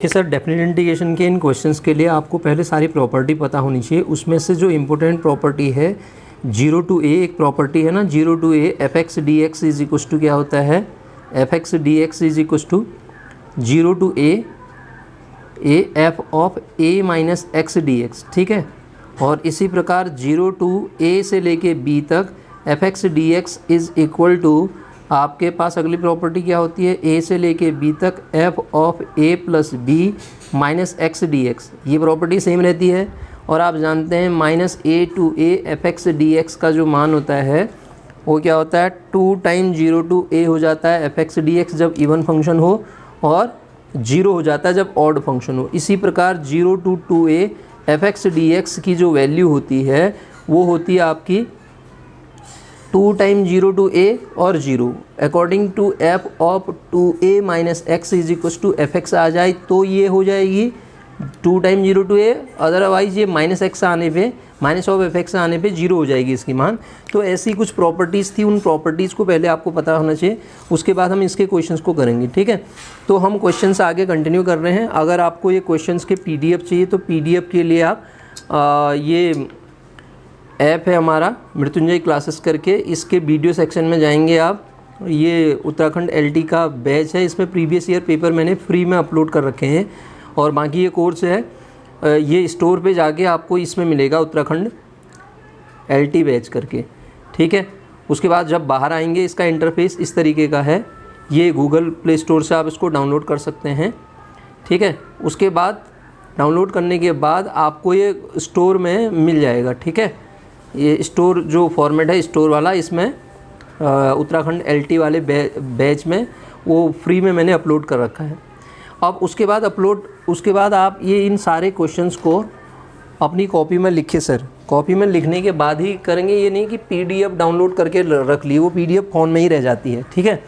कि sir definite integration के इन questions के लिए आपको पहले सारी प्रॉपर्टी पता होनी चाहिए। उसमें से जो इम्पोर्टेंट प्रॉपर्टी है 0 to a एक प्रॉपर्टी है ना, 0 to a F x D x is equals to क्या होता है, F x D x is equals to 0 to a F of a minus X D X, ठीक है। और इसी प्रकार 0 to a से लेके b तक F x D X is equal to आपके पास अगली प्रॉपर्टी क्या होती है, a से लेके b तक f of a plus B minus X D X, ये प्रॉपर्टी सेम रहती है। और आप जानते हैं minus a to a F x D X का जो मान होता है वो क्या होता है, 2 टाइम 0 to a हो जाता है एफ एक्स डी एक्स जब इवन फंक्शन हो, और 0 हो जाता है जब ऑड फंक्शन हो। इसी प्रकार 0 to 2a F x D x की जो वैल्यू होती है वो होती है आपकी 2 टाइम 0 to a और 0 according to F of 2a minus X is equal to F X आ जाए तो ये हो जाएगी 2 टाइम 0 to a, अदरवाइज ये माइनस एक्स आने पे, माइनस ऑफ एफ एक्स आने पे 0 हो जाएगी इसकी मान। तो ऐसी कुछ प्रॉपर्टीज़ थी, उन प्रॉपर्टीज़ को पहले आपको पता होना चाहिए, उसके बाद हम इसके क्वेश्चंस को करेंगे, ठीक है। तो हम क्वेश्चंस आगे कंटिन्यू कर रहे हैं। अगर आपको ये क्वेश्चंस के PDF चाहिए तो PDF के लिए आप ये ऐप है हमारा मृत्युंजय क्लासेस करके, इसके वीडियो सेक्शन में जाएंगे आप। ये उत्तराखंड LT का बैच है, इसमें प्रीवियस ईयर पेपर मैंने फ्री में अपलोड कर रखे हैं। और बाकी ये कोर्स है, ये स्टोर पे जाके आपको इसमें मिलेगा उत्तराखंड LT बैच करके, ठीक है। उसके बाद जब बाहर आएंगे इसका इंटरफेस इस तरीके का है, ये गूगल प्ले स्टोर से आप इसको डाउनलोड कर सकते हैं, ठीक है। उसके बाद डाउनलोड करने के बाद आपको ये स्टोर में मिल जाएगा, ठीक है। ये स्टोर जो फॉर्मेट है स्टोर वाला, इसमें उत्तराखंड LT वाले बैच में वो फ्री में मैंने अपलोड कर रखा है। अब उसके बाद आप ये इन सारे क्वेश्चंस को अपनी कॉपी में लिखिए सर। कॉपी में लिखने के बाद ही करेंगे, ये नहीं कि PDF डाउनलोड करके रख ली, वो PDF फ़ोन में ही रह जाती है, ठीक है।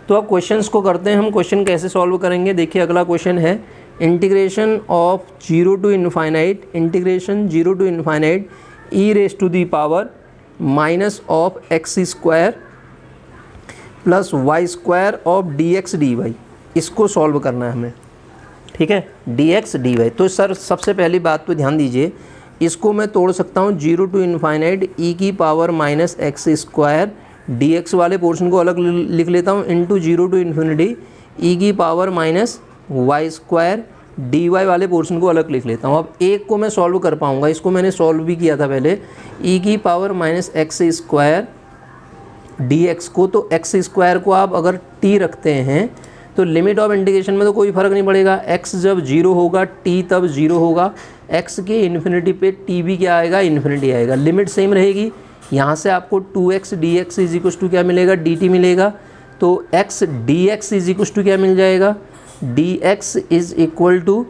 तो अब क्वेश्चंस को करते हैं हम। क्वेश्चन कैसे सॉल्व करेंगे, देखिए अगला क्वेश्चन है integration of 0 to infinite, integration 0 to infinite e raise to the power minus of X square plus Y square of D x D Y, इसको सॉल्व करना है हमें, ठीक है, डी एक्स डी वाई। तो सर सबसे पहली बात तो ध्यान दीजिए, इसको मैं तोड़ सकता हूँ 0 to इन्फाइनाइट ई की power minus x square, D x वाले पोर्शन को अलग लिख लेता हूँ, इंटू 0 to इन्फिनिटी ई की power minus Y square, D Y वाले पोर्शन को अलग लिख लेता हूँ। अब एक को मैं सॉल्व कर पाऊँगा, इसको मैंने सॉल्व भी किया था पहले, ई की power minus x square D x को, तो एक्स स्क्वायर को आप अगर टी रखते हैं तो लिमिट ऑफ इंटीग्रेशन में तो कोई फ़र्क नहीं पड़ेगा, एक्स जब 0 होगा टी तब 0 होगा, एक्स के इन्फिनिटी पे टी भी क्या आएगा, इन्फिनिटी आएगा, लिमिट सेम रहेगी। यहाँ से आपको 2x D x is equal to क्या मिलेगा, डी टी मिलेगा। तो x D x is equal to क्या मिल जाएगा, D x is equal to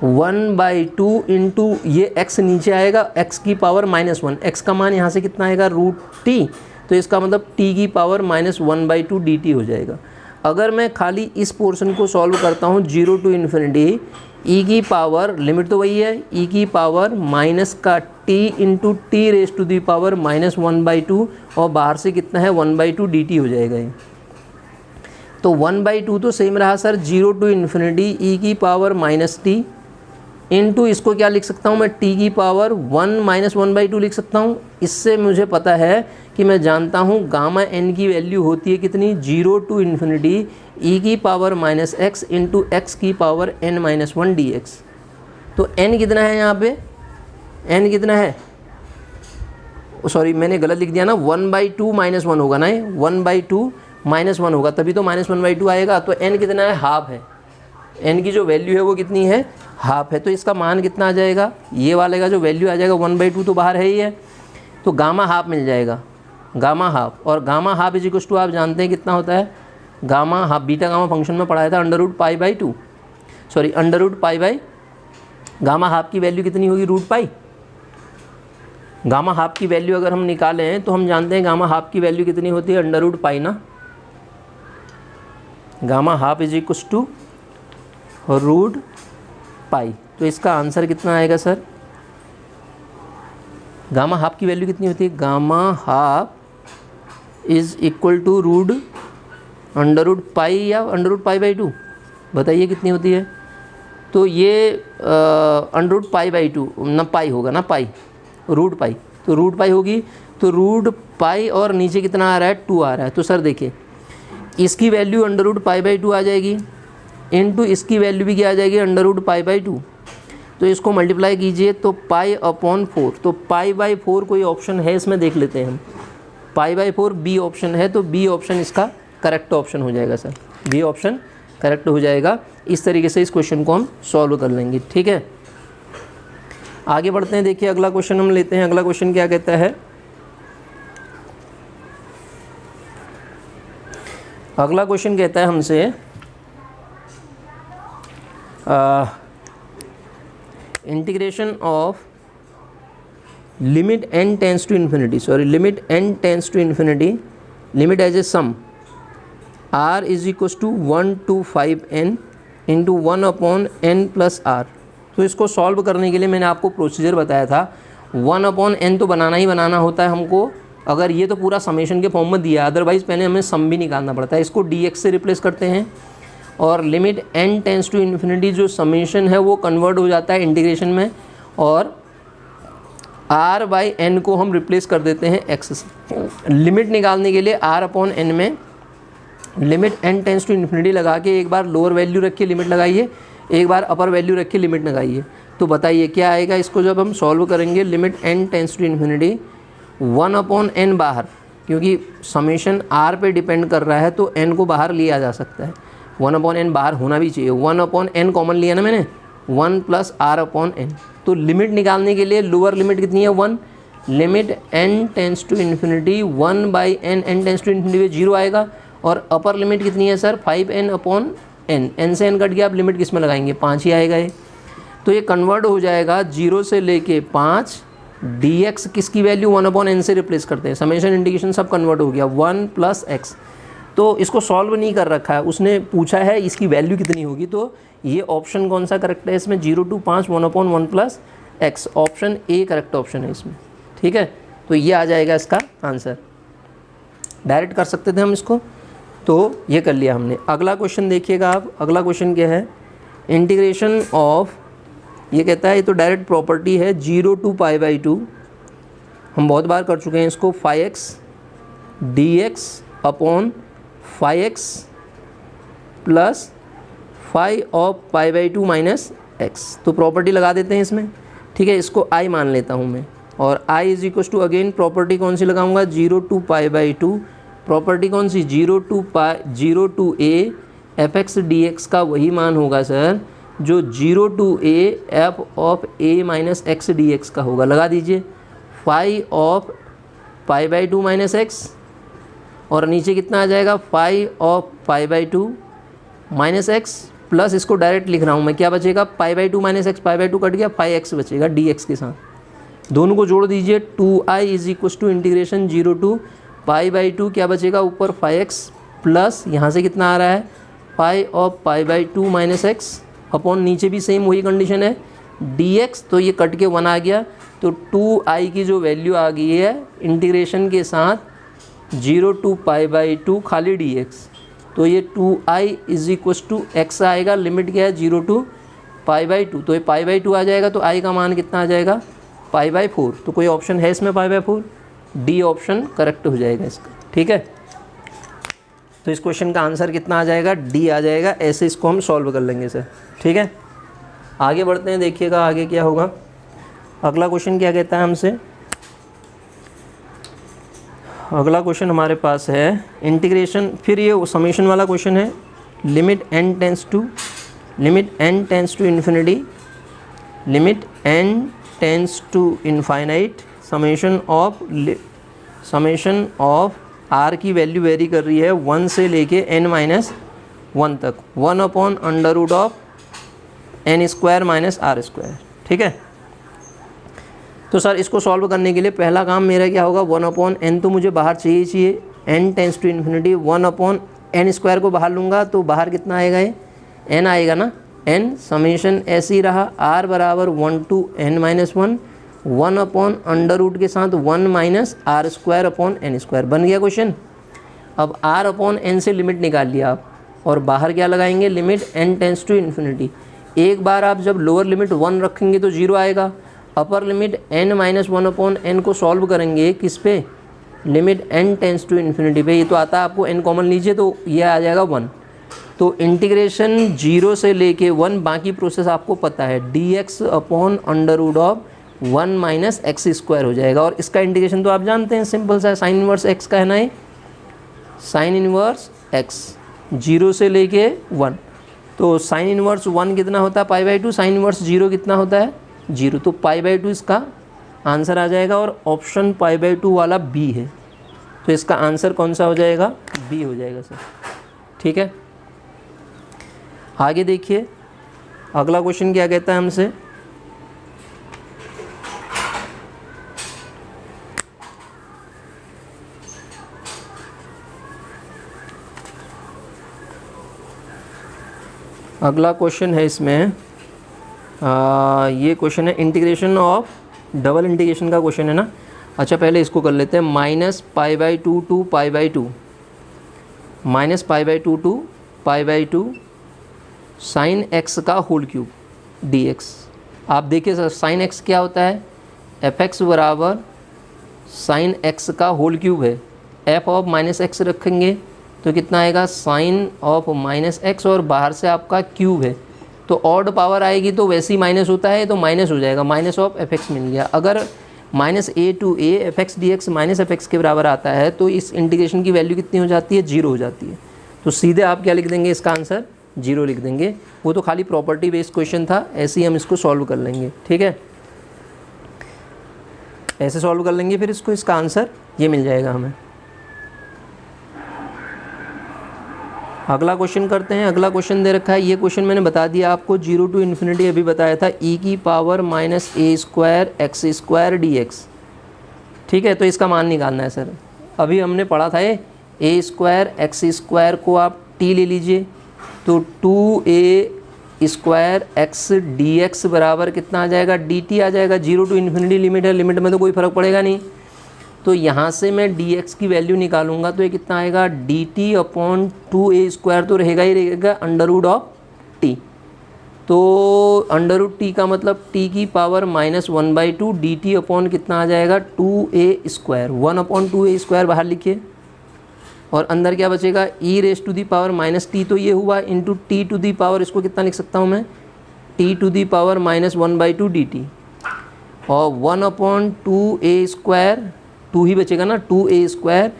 1/2 into ये x नीचे आएगा, x की पावर -1, x का मान यहाँ से कितना आएगा, √t, तो इसका मतलब t की पावर -1/2 dt हो जाएगा। अगर मैं खाली इस पोर्शन को सॉल्व करता हूँ 0 to इन्फिनिटी e की पावर, लिमिट तो वही है, e की पावर माइनस का t into T raise to the power -1/2, और बाहर से कितना है 1/2 dt हो जाएगा ये। तो 1/2 तो सेम रहा सर, 0 to इन्फिनिटी ई की पावर -t इंटू इसको क्या लिख सकता हूँ मैं, t की पावर 1 - 1/2 लिख सकता हूँ। इससे मुझे पता है कि मैं जानता हूँ गामा n की वैल्यू होती है कितनी, 0 to इन्फिनिटी ई की पावर -x इंटू एक्स की पावर n-1 dx। तो n कितना है यहाँ पे, n कितना है, सॉरी मैंने गलत लिख दिया ना, 1/2 -1 होगा ना, 1/2 -1 होगा, तभी तो -1/2 आएगा। तो n कितना है, हाफ है, n की जो वैल्यू है वो कितनी है, हाफ है। तो इसका मान कितना आ जाएगा, ये वाले का जो वैल्यू आ जाएगा 1/2 तो बाहर है ही है, तो गामा हाफ मिल जाएगा, गामा हाफ। और gamma half is equal to आप जानते हैं कितना होता है, gamma half beta gamma function में पढ़ाया था √π/2, सॉरी √π/, गामा हाफ की वैल्यू कितनी होगी, √π। गामा हाफ की वैल्यू अगर हम निकालें तो हम जानते हैं गामा हाफ की वैल्यू कितनी होती है, √π ना, gamma half is equal to √π। तो इसका आंसर कितना आएगा सर, गामा हाफ की वैल्यू कितनी होती है, gamma half is equal to √π या √π/2, बताइए कितनी होती है। तो ये अंडर पाई बाई 2 ना पाई होगा ना, पाई रूट पाई, तो रूट पाई होगी, तो रूट पाई और नीचे कितना आ रहा है 2 आ रहा है। तो सर देखिए इसकी value under root pi by 2 आ जाएगी, इनटू इसकी वैल्यू भी क्या आ जाएगी अंडर रूट पाई बाई 2। तो इसको मल्टीप्लाई कीजिए तो पाई अपॉन 4, तो पाई बाई 4 कोई ऑप्शन है इसमें, देख लेते हैं हम। पाई बाई 4 बी ऑप्शन है, तो बी ऑप्शन इसका करेक्ट ऑप्शन हो जाएगा सर, बी ऑप्शन करेक्ट हो जाएगा। इस तरीके से इस क्वेश्चन को हम सॉल्व कर लेंगे, ठीक है। आगे बढ़ते हैं, देखिए अगला क्वेश्चन हम लेते हैं। अगला क्वेश्चन क्या कहता है, अगला क्वेश्चन कहता है हमसे integration of limit n tends to infinity, sorry limit n tends to infinity, limit as a sum r is equal to 1 to 5n into 1 upon n plus r। तो इसको सॉल्व करने के लिए मैंने आपको प्रोसीजर बताया था, 1 अपॉन n तो बनाना ही बनाना होता है हमको, अगर ये तो पूरा समेशन के फॉर्म में दिया, अदरवाइज़ पहले हमें सम भी निकालना पड़ता है। इसको dx से रिप्लेस करते हैं और limit n tends to infinity जो समेशन है वो कन्वर्ट हो जाता है इंटीग्रेशन में, और r बाई n को हम रिप्लेस कर देते हैं x से। लिमिट निकालने के लिए r अपॉन n में limit n tends to infinity लगा के एक बार लोअर वैल्यू रख के लिमिट लगाइए, एक बार अपर वैल्यू रख के लिमिट लगाइए, तो बताइए क्या आएगा। इसको जब हम सॉल्व करेंगे limit n tends to infinity 1 upon n बाहर, क्योंकि समेशन r पे डिपेंड कर रहा है तो n को बाहर लिया जा सकता है, 1 अपॉन n बाहर होना भी चाहिए। 1 अपॉन n कॉमन लिया ना मैंने, 1 प्लस r अपॉन n। तो लिमिट निकालने के लिए लोअर लिमिट कितनी है 1, limit n tends to infinity 1 by n, n tends to infinity 0 आएगा, और अपर लिमिट कितनी है sir 5n upon n, n से n कट गया, आप लिमिट किस में लगाएंगे 5 ही आएगा ये। तो ये कन्वर्ट हो जाएगा 0 से लेके 5, dx किसकी वैल्यू 1 अपॉन n से रिप्लेस करते हैं, समेशन इंटीग्रेशन सब कन्वर्ट हो गया 1 प्लस x। तो इसको सॉल्व नहीं कर रखा है, उसने पूछा है इसकी वैल्यू कितनी होगी, तो ये ऑप्शन कौन सा करेक्ट है इसमें 0 to 5 1 upon 1 plus x, option A correct option है इसमें, ठीक है। तो ये आ जाएगा इसका आंसर, डायरेक्ट कर सकते थे हम इसको, तो ये कर लिया हमने। अगला क्वेश्चन देखिएगा आप, अगला क्वेश्चन क्या है, इंटीग्रेशन ऑफ, ये कहता है ये तो डायरेक्ट प्रॉपर्टी है 0 to पाई बाई 2, हम बहुत बार कर चुके हैं इसको, 5x dx upon 5x plus 5 of pi by 2 minus x. तो प्रॉपर्टी लगा देते हैं इसमें, ठीक है। इसको i मान लेता हूँ मैं, और i is equal to again property कौन सी लगाऊंगा 0 to पाई बाई 2, प्रॉपर्टी कौन सी 0 to a fx dx का वही मान होगा सर जो 0 to a f of a minus x dx का होगा। लगा दीजिए 5 of pi by 2 minus x, और नीचे कितना आ जाएगा 5 of pi by 2 minus x, plus इसको डायरेक्ट लिख रहा हूँ मैं, क्या बचेगा पाई by 2 minus x, pi by 2 cut गया, 5x बचेगा dx के साथ। दोनों को जोड़ दीजिए, 2i is equal to integration 0 to pi by 2, क्या बचेगा ऊपर 5x, प्लस यहाँ से कितना आ रहा है 5 of pi by 2 minus x, upon नीचे भी सेम वही कंडीशन है dx, तो ये कट के 1 आ गया, तो 2i की जो वैल्यू आ गई है इंटीग्रेशन के साथ 0 to पाई बाई 2 खाली dx, तो ये 2i is equal to X आएगा, लिमिट क्या है 0 to पाई बाई 2, तो ये पाई बाई 2 आ जाएगा, तो i का मान कितना आ जाएगा पाई बाई 4। तो कोई ऑप्शन है इसमें pi by 4, D option correct हो जाएगा इसका, ठीक है। तो इस क्वेश्चन का आंसर कितना आ जाएगा डी आ जाएगा, ऐसे इसको हम सॉल्व कर लेंगे सर, ठीक है। आगे बढ़ते हैं, देखिएगा आगे क्या होगा। अगला क्वेश्चन क्या कहता है हमसे, अगला क्वेश्चन हमारे पास है इंटीग्रेशन, फिर ये समेशन वाला क्वेश्चन है, limit n tends to infinity, limit n tends to infinite, summation of r की वैल्यू वेरी कर रही है 1 से लेके n माइनस 1 तक, 1 upon under root of n square minus r square, ठीक है। तो सर इसको सॉल्व करने के लिए पहला काम मेरा क्या होगा, 1 अपॉन n तो मुझे बाहर चाहिए, n tends to infinity, 1 upon n square को बाहर लूँगा तो बाहर कितना आएगा, ये n आएगा ना, n समेशन ऐसे ही रहा, r बराबर 1 to n minus 1, 1 upon under root के साथ 1 minus r square upon n square, बन गया क्वेश्चन। अब r अपॉन n से लिमिट निकाल लिया आप, और बाहर क्या लगाएंगे, limit n tends to infinity. एक बार आप जब लोअर लिमिट 1 रखेंगे तो 0 आएगा, upper limit n minus 1/n को सॉल्व करेंगे किस पे, limit n tends to infinity पे। ये तो आता है आपको, n कॉमन लीजिए तो ये आ जाएगा 1। तो इंटीग्रेशन 0 से लेके 1, बाकी प्रोसेस आपको पता है, dx upon under root of 1 minus x square हो जाएगा। और इसका इंटीग्रेशन तो आप जानते हैं, सिंपल सा, साइन इनवर्स x का है ना, ये साइन इनवर्स x 0 से लेके 1। तो साइन इनवर्स 1 कितना होता है, π/2, साइन इनवर्स 0 कितना होता है, 0। तो π/2 इसका आंसर आ जाएगा, और ऑप्शन π/2 वाला B है। तो इसका आंसर कौन सा हो जाएगा, B हो जाएगा सर। ठीक है, आगे देखिए अगला क्वेश्चन क्या कहता है हमसे, अगला क्वेश्चन है इसमें ये क्वेश्चन है इंटीग्रेशन ऑफ, डबल इंटीग्रेशन का क्वेश्चन है ना। अच्छा पहले इसको कर लेते हैं, -π/2 टू π/2, -π/2 टू π/2 साइन x का होल क्यूब dx। आप देखिए सर, साइन x क्या होता है, fx बराबर साइन x का होल क्यूब है, f ऑफ -x रखेंगे तो कितना आएगा, साइन ऑफ -x, और बाहर से आपका क्यूब है तो ऑड पावर आएगी तो वैसे ही माइनस होता है तो माइनस हो जाएगा, माइनस ऑफ fx मिल गया। अगर -a to a fx dx minus fx के बराबर आता है तो इस इंटीग्रेशन की वैल्यू कितनी हो जाती है, 0 हो जाती है। तो सीधे आप क्या लिख देंगे, इसका आंसर 0 लिख देंगे। वो तो खाली प्रॉपर्टी बेस्ड क्वेश्चन था, ऐसे ही हम इसको सॉल्व कर लेंगे। ठीक है, ऐसे सॉल्व कर लेंगे, फिर इसको, इसका आंसर ये मिल जाएगा हमें। अगला क्वेश्चन करते हैं। अगला क्वेश्चन दे रखा है, ये क्वेश्चन मैंने बता दिया आपको, 0 टू इन्फिनिटी अभी बताया था, e की पावर -a² x² dx। ठीक है, तो इसका मान निकालना है सर। अभी हमने पढ़ा था ये a² x² को आप t ले लीजिए तो 2a² x dx बराबर कितना आ जाएगा, dt आ जाएगा। 0 टू इन्फिनिटी लिमिट है, लिमिट में तो कोई फ़र्क पड़ेगा नहीं। तो यहाँ से मैं dx की वैल्यू निकालूंगा तो ये कितना आएगा, dt अपॉन 2a² तो रहेगा ही रहेगा, अंडर रूट ऑफ t। तो अंडर रूट t का मतलब t की पावर -1/2 dt अपॉन कितना आ जाएगा, 2a², 1/2a² बाहर लिखिए, और अंदर क्या बचेगा, e⁻⁻t तो ये हुआ, into t to the power, इसको कितना लिख सकता हूँ मैं, t to the power -1/2 dt, और 1/2a², 2 ही बचेगा ना, 2a²।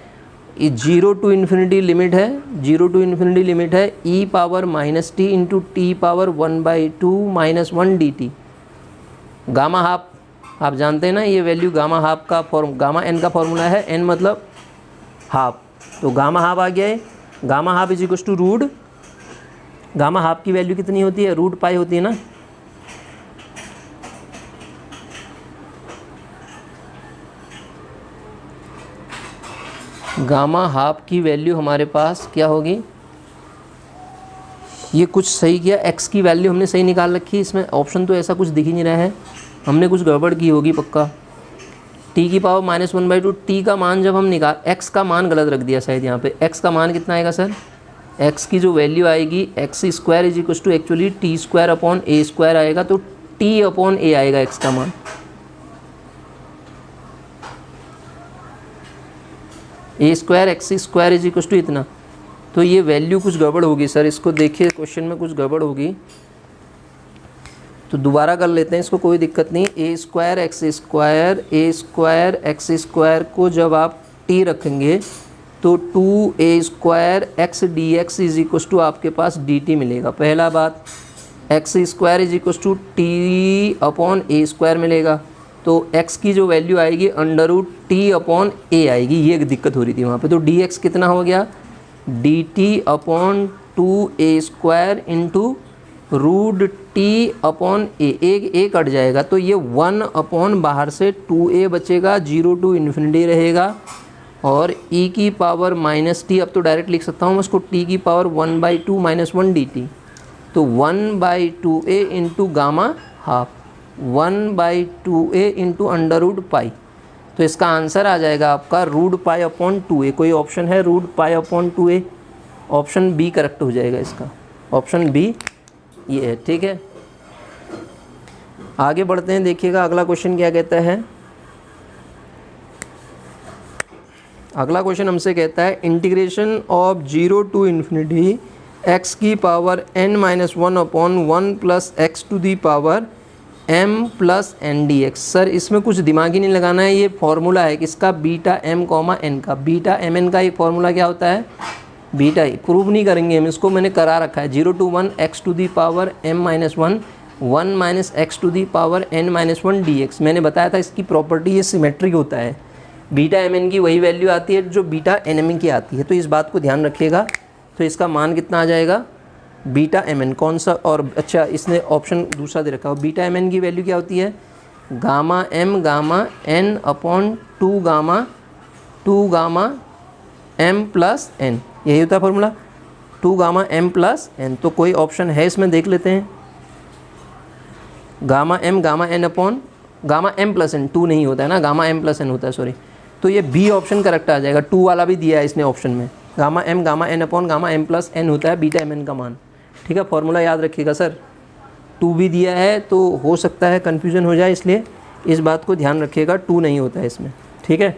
0 टू इन्फिनिटी लिमिट है, 0 टू इन्फिनिटी लिमिट है, e power -t into t power 1/2 -1 dt। Gamma half आप जानते हैं ना, ये वैल्यू गामा हाफ का गामा n का फॉर्मूला है, n मतलब हाफ, तो गामा हाफ आ गया है। Gamma half is equals to root, gamma half की वैल्यू कितनी होती है, √π होती है ना। गामा हाफ की वैल्यू हमारे पास क्या होगी, ये कुछ सही किया, x की वैल्यू हमने सही निकाल रखी है, इसमें ऑप्शन तो ऐसा कुछ दिख ही नहीं रहा है, हमने कुछ गड़बड़ की होगी पक्का। t की पावर -1/2, t का मान जब हम निकाल, x का मान गलत रख दिया शायद यहाँ पे, x का मान कितना आएगा सर, x की जो वैल्यू आएगी x² is equal to actually t² upon a² आएगा, तो t अपॉन a आएगा x का मान। a² x² is equal to इतना, तो ये वैल्यू कुछ गड़बड़ होगी सर, इसको देखिए क्वेश्चन में कुछ गड़बड़ होगी, तो दोबारा कर लेते हैं इसको, कोई दिक्कत नहीं। a² x² को जब आप t रखेंगे तो 2a² x dx is equal to आपके पास dt मिलेगा। पहला बात, x² is equal to t upon a² मिलेगा, तो x की जो वैल्यू आएगी under root t upon a आएगी, ये दिक्कत हो रही थी वहाँ पे। तो dx कितना हो गया, dt upon 2a² into root t upon a, एक कट जाएगा तो ये 1 अपॉन बाहर से 2a बचेगा, 0 टू इन्फिनिटी रहेगा, और e की पावर -t, अब तो डायरेक्ट लिख सकता हूँ मैं उसको, t की पावर 1/2 -1 dt, तो 1/2a into gamma half, 1/2a into under root pi, तो इसका आंसर आ जाएगा आपका √π/2a। कोई ऑप्शन है √π/2a, ऑप्शन बी करेक्ट हो जाएगा इसका, ऑप्शन बी ये है। ठीक है, आगे बढ़ते हैं। देखिएगा अगला क्वेश्चन क्या कहता है। अगला क्वेश्चन हमसे कहता है integration of 0 to infinity x की power n-1 upon 1 plus X to the power m plus N D X. सर इसमें कुछ दिमाग ही नहीं लगाना है, ये फॉर्मूला है किसका, बीटा m कॉमा n का। बीटा एम एन का ये फॉर्मूला क्या होता है, बीटा ही। प्रूव नहीं करेंगे हम इसको, मैंने करा रखा है। 0 to 1 x to the power m-1 1 minus X to the power n-1 dx। मैंने बताया था इसकी प्रॉपर्टी ये सिमेट्रिक होता है, बीटा एम एन की वही वैल्यू आती है जो बीटा एन एम की आती है। तो इस बात को ध्यान रखिएगा। तो इसका मान कितना आ जाएगा, बीटा एम एन कौन सा, और अच्छा इसने ऑप्शन दूसरा दे रखा है। बीटा एम एन की वैल्यू क्या होती है, gamma M gamma N upon 2 gamma M plus N, यही होता है formula, 2 gamma M plus N. तो कोई ऑप्शन है इसमें, देख लेते हैं। Gamma M gamma N upon gamma M plus N, 2 नहीं होता है ना, गामा एम प्लस एन होता है, सॉरी। तो ये बी ऑप्शन करेक्ट आ जाएगा, 2 वाला भी दिया है इसने ऑप्शन में। Gamma N upon gamma M plus N होता है बीटा एम एन का मान। ठीक है, फॉर्मूला याद रखिएगा सर। 2 भी दिया है तो हो सकता है कन्फ्यूज़न हो जाए, इसलिए इस बात को ध्यान रखिएगा, 2 नहीं होता है इसमें। ठीक है,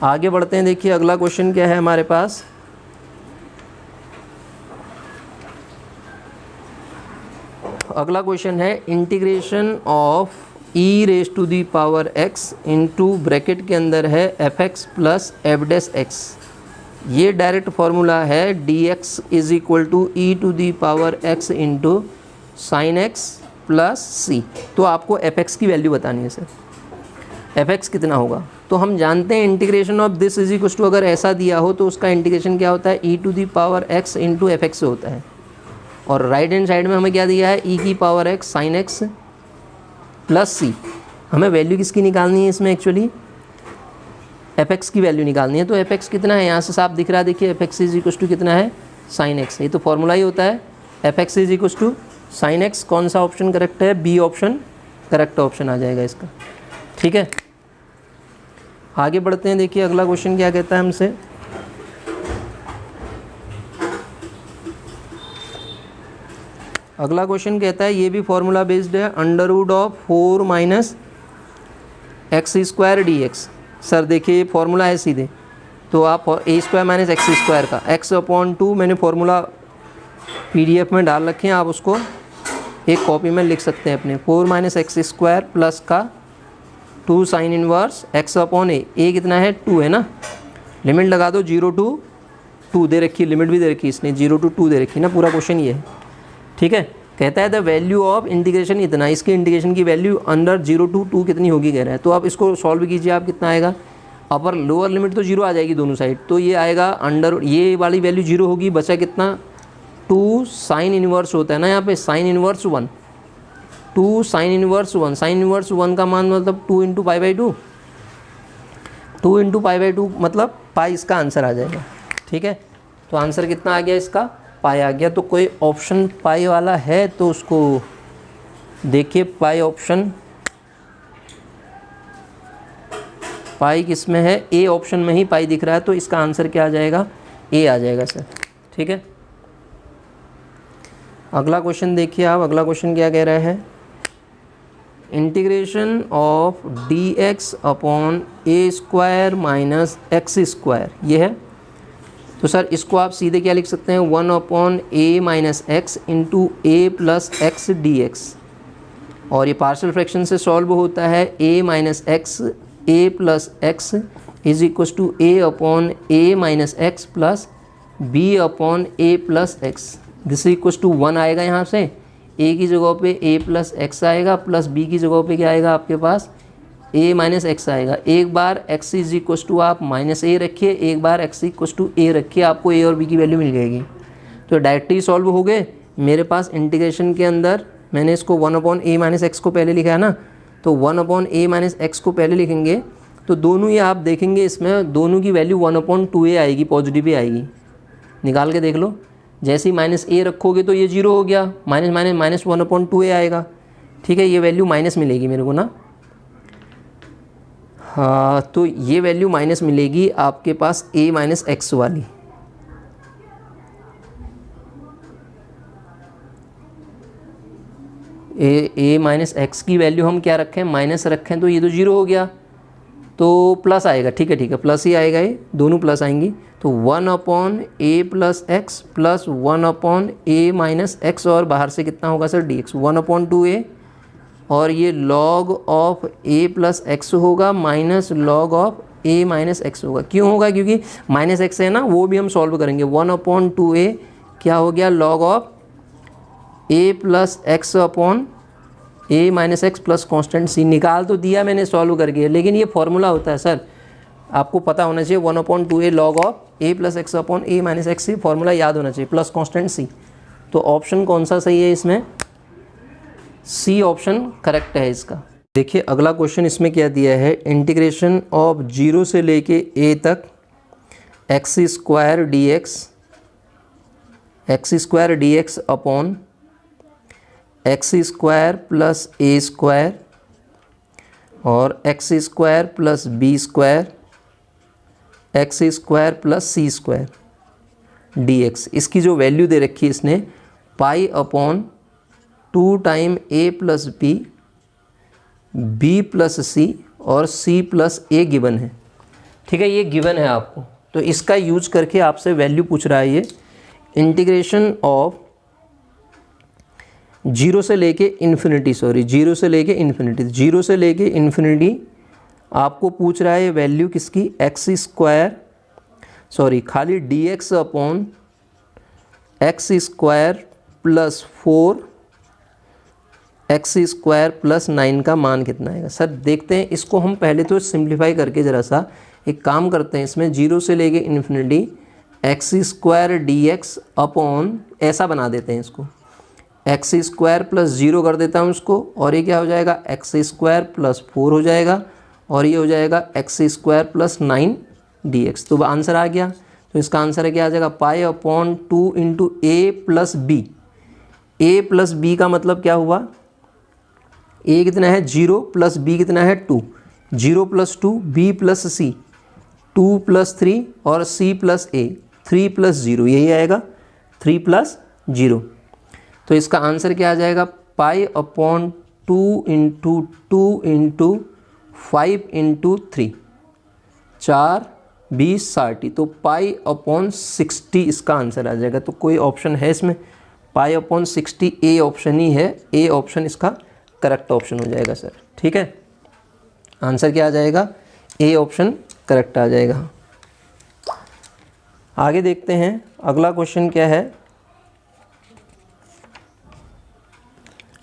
आगे बढ़ते हैं। देखिए अगला क्वेश्चन क्या है हमारे पास। अगला क्वेश्चन है integration of e raise to the power x into bracket के अंदर है fx plus f dash x. ये डायरेक्ट फार्मूला है dx is equal to e to the power x into sine x plus c. तो आपको fx की value बतानी है सर, fx कितना होगा। तो हम जानते हैं integration of this is equal to, अगर ऐसा दिया हो तो उसका इंटीग्रेशन क्या होता है, e to the power x into f x होता है। और राइट हैंड साइड में हमें क्या दिया है, ई की power x sine x plus c. हमें वैल्यू किसकी निकालनी है इसमें, एक्चुअली fx की वैल्यू निकालनी है। तो fx कितना है, यहाँ से साफ दिख रहा है, देखिए fx इज इक्वल टू कितना है, साइन एक्स। ये तो फॉर्मूला ही होता है, fx is equal to sine X. कौन सा ऑप्शन करेक्ट है, बी ऑप्शन करेक्ट ऑप्शन आ जाएगा इसका। ठीक है, आगे बढ़ते हैं। देखिए अगला क्वेश्चन क्या कहता है हमसे। अगला क्वेश्चन कहता है, ये भी फॉर्मूला बेस्ड है, under root of 4 minus x square D X. Sir देखिए ये फॉर्मूला है सीधे, तो आप A square minus x square का x अपॉन 2 मैंने फॉर्मूला PDF में डाल रखे हैं, आप उसको एक कॉपी में लिख सकते हैं अपने। 4 माइनस एक्स स्क्वायर प्लस का 2 साइन इनवर्स x अपॉन ए कितना है, 2 है ना। लिमिट लगा दो, 0 टू 2 दे रखी है, लिमिट भी दे रखी है इसने, 0 टू 2 दे रखी है ना, पूरा क्वेश्चन ये है। ठीक है, कहता है द वैल्यू ऑफ इंटीग्रेशन इतना, इसके इंटीग्रेशन की वैल्यू अंडर 0 टू 2 कितनी होगी कह रहा है। तो आप इसको सॉल्व कीजिए, आप कितना आएगा, अपर लोअर लिमिट तो 0 आ जाएगी दोनों साइड, तो ये आएगा अंडर, ये वाली वैल्यू 0 होगी, बचा कितना 2 साइन इनवर्स होता है ना यहाँ पे, sine inverse 1, 2 sine inverse 1, sine inverse 1 का मान मतलब 2 into pi by 2, 2 into pi by 2 मतलब पाई, इसका आंसर आ जाएगा। ठीक है, तो आंसर कितना आ गया इसका, पाई आ गया। तो कोई ऑप्शन पाई वाला है तो उसको देखिए, पाई ऑप्शन, पाई किस में है, ए ऑप्शन में ही पाई दिख रहा है, तो इसका आंसर क्या आ जाएगा, ए आ जाएगा सर। ठीक है, अगला क्वेश्चन देखिए आप। अगला क्वेश्चन क्या कह रहा है, integration of D x upon A square minus x square, ये है। तो सर इसको आप सीधे क्या लिख सकते हैं, 1 upon a minus x into a plus x D x. और ये पार्शियल फ्रैक्शन से सॉल्व होता है, a minus x a plus x is equal to a upon a minus x plus b upon a plus x. This equal to 1 आएगा यहाँ से, a की जगह पे ए प्लस एक्स आएगा, प्लस बी की जगह पे क्या आएगा आपके पास, ए माइनस एक्स आएगा। एक बार एक्स इज इक्वल टू आप माइनस ए रखिए, एक बार एक्स इक्वल टू ए रखिए, आपको ए और बी की वैल्यू मिल जाएगी। तो डायरेक्टली सॉल्व हो गए। मेरे पास इंटीग्रेशन के अंदर मैंने इसको 1 अपॉन ए माइनस एक्स को पहले लिखा है ना, तो 1 अपॉन ए माइनस एक्स को पहले लिखेंगे, तो दोनों ये आप देखेंगे इसमें दोनों की वैल्यू 1 अपॉन 2a आएगी, पॉजिटिव ही आएगी। निकाल के देख लो, जैसे ही माइनस ए रखोगे तो ये 0 हो गया, minus minus minus 1 upon 2a आएगा। ठीक है, ये वैल्यू माइनस मिलेगी मेरे को ना, हाँ, तो ये वैल्यू माइनस मिलेगी आपके पास a माइनस एक्स वाली। ए माइनस एक्स की वैल्यू हम क्या रखें, माइनस रखें, तो ये तो जीरो हो गया, तो प्लस आएगा। ठीक है, प्लस ही आएगा, ये दोनों प्लस आएंगी। तो 1/a plus x plus 1/a minus x, और बाहर से कितना होगा सर, dx 1/2a, और ये log of a plus x होगा minus log of a minus x होगा। क्यों होगा, क्योंकि माइनस एक्स है ना, वो भी हम सॉल्व करेंगे। 1/2a क्या हो गया, log of a plus x upon a minus x plus constant c। निकाल तो दिया मैंने सॉल्व करके, लेकिन ये फॉर्मूला होता है सर, आपको पता होना चाहिए। 1/2a log of a plus x upon a minus x, से फॉर्मूला याद होना चाहिए, प्लस कॉन्स्टेंट c। तो ऑप्शन कौन सा सही है इसमें, सी ऑप्शन करेक्ट है इसका। देखिए अगला क्वेश्चन इसमें क्या दिया है, इंटीग्रेशन ऑफ 0 से लेके a तक x square dx upon x square plus a square और x square plus b square x square plus c square dx। इसकी जो वैल्यू दे रखी है इसने pi upon 2 time a plus b plus c और c प्लस a गिवन है। ठीक है, ये गिवन है आपको, तो इसका यूज करके आपसे वैल्यू पूछ रहा है। ये इंटीग्रेशन ऑफ 0 से लेके इन्फिनिटी, 0 से लेके इन्फिनिटी आपको पूछ रहा है वैल्यू किसकी, खाली dx upon x square plus 4 x square plus 9 का मान कितना आएगा। सर देखते हैं इसको, हम पहले तो सिंप्लीफाई करके ज़रा सा एक काम करते हैं, इसमें 0 से लेके infinity x square dx upon, ऐसा बना देते हैं इसको, एक्स स्क्वायर प्लस 0 कर देता हूँ उसको, और ये क्या हो जाएगा, एक्स स्क्वायर प्लस 4 हो जाएगा, और ये हो जाएगा एक्स स्क्वायर प्लस 9 dx। तो आंसर आ गया। तो इसका आंसर है क्या आ जाएगा, पाई upon 2 into a plus B. A plus B का मतलब क्या हुआ, ए कितना है 0 प्लस बी कितना है 2, 0 प्लस 2 बी प्लस सी, 2 प्लस 3 और सी प्लस ए, 3 प्लस 0, यही आएगा 3 प्लस 0। तो इसका आंसर क्या आ जाएगा, पाई अपॉन 2 इंटू 5 इंटू 3, 4 20 60, तो पाई अपॉन 60 इसका आंसर आ जाएगा। तो कोई ऑप्शन है इसमें, पाई अपॉन 60 ए ऑप्शन ही है, ए ऑप्शन इसका करेक्ट ऑप्शन हो जाएगा सर। ठीक है, आंसर क्या आ जाएगा, ए ऑप्शन करेक्ट आ जाएगा। आगे देखते हैं अगला क्वेश्चन क्या है।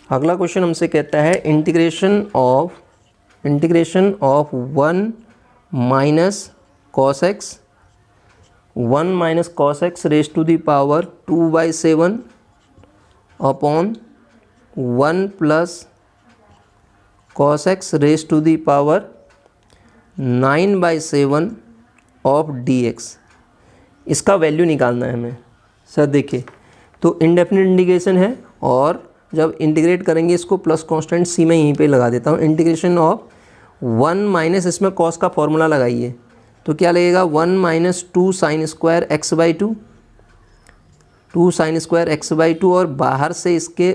अगला क्वेश्चन हमसे कहता है integration of 1 minus cos X, 1 minus cos X raise to the power 2/7 upon 1 plus cos X raise to the power 9/7 of dx। इसका वैल्यू निकालना है हमें। सर देखिए, तो इंडेफिनिट इंटीग्रेशन है, और जब इंटीग्रेट करेंगे इसको प्लस कांस्टेंट सी में यहीं पे लगा देता हूँ। इंटीग्रेशन ऑफ 1 माइनस, इसमें कॉस का फॉर्मूला लगाइए, तो क्या लगेगा 1 minus 2 sine square x/2, 2 sine square x/2, और बाहर से इसके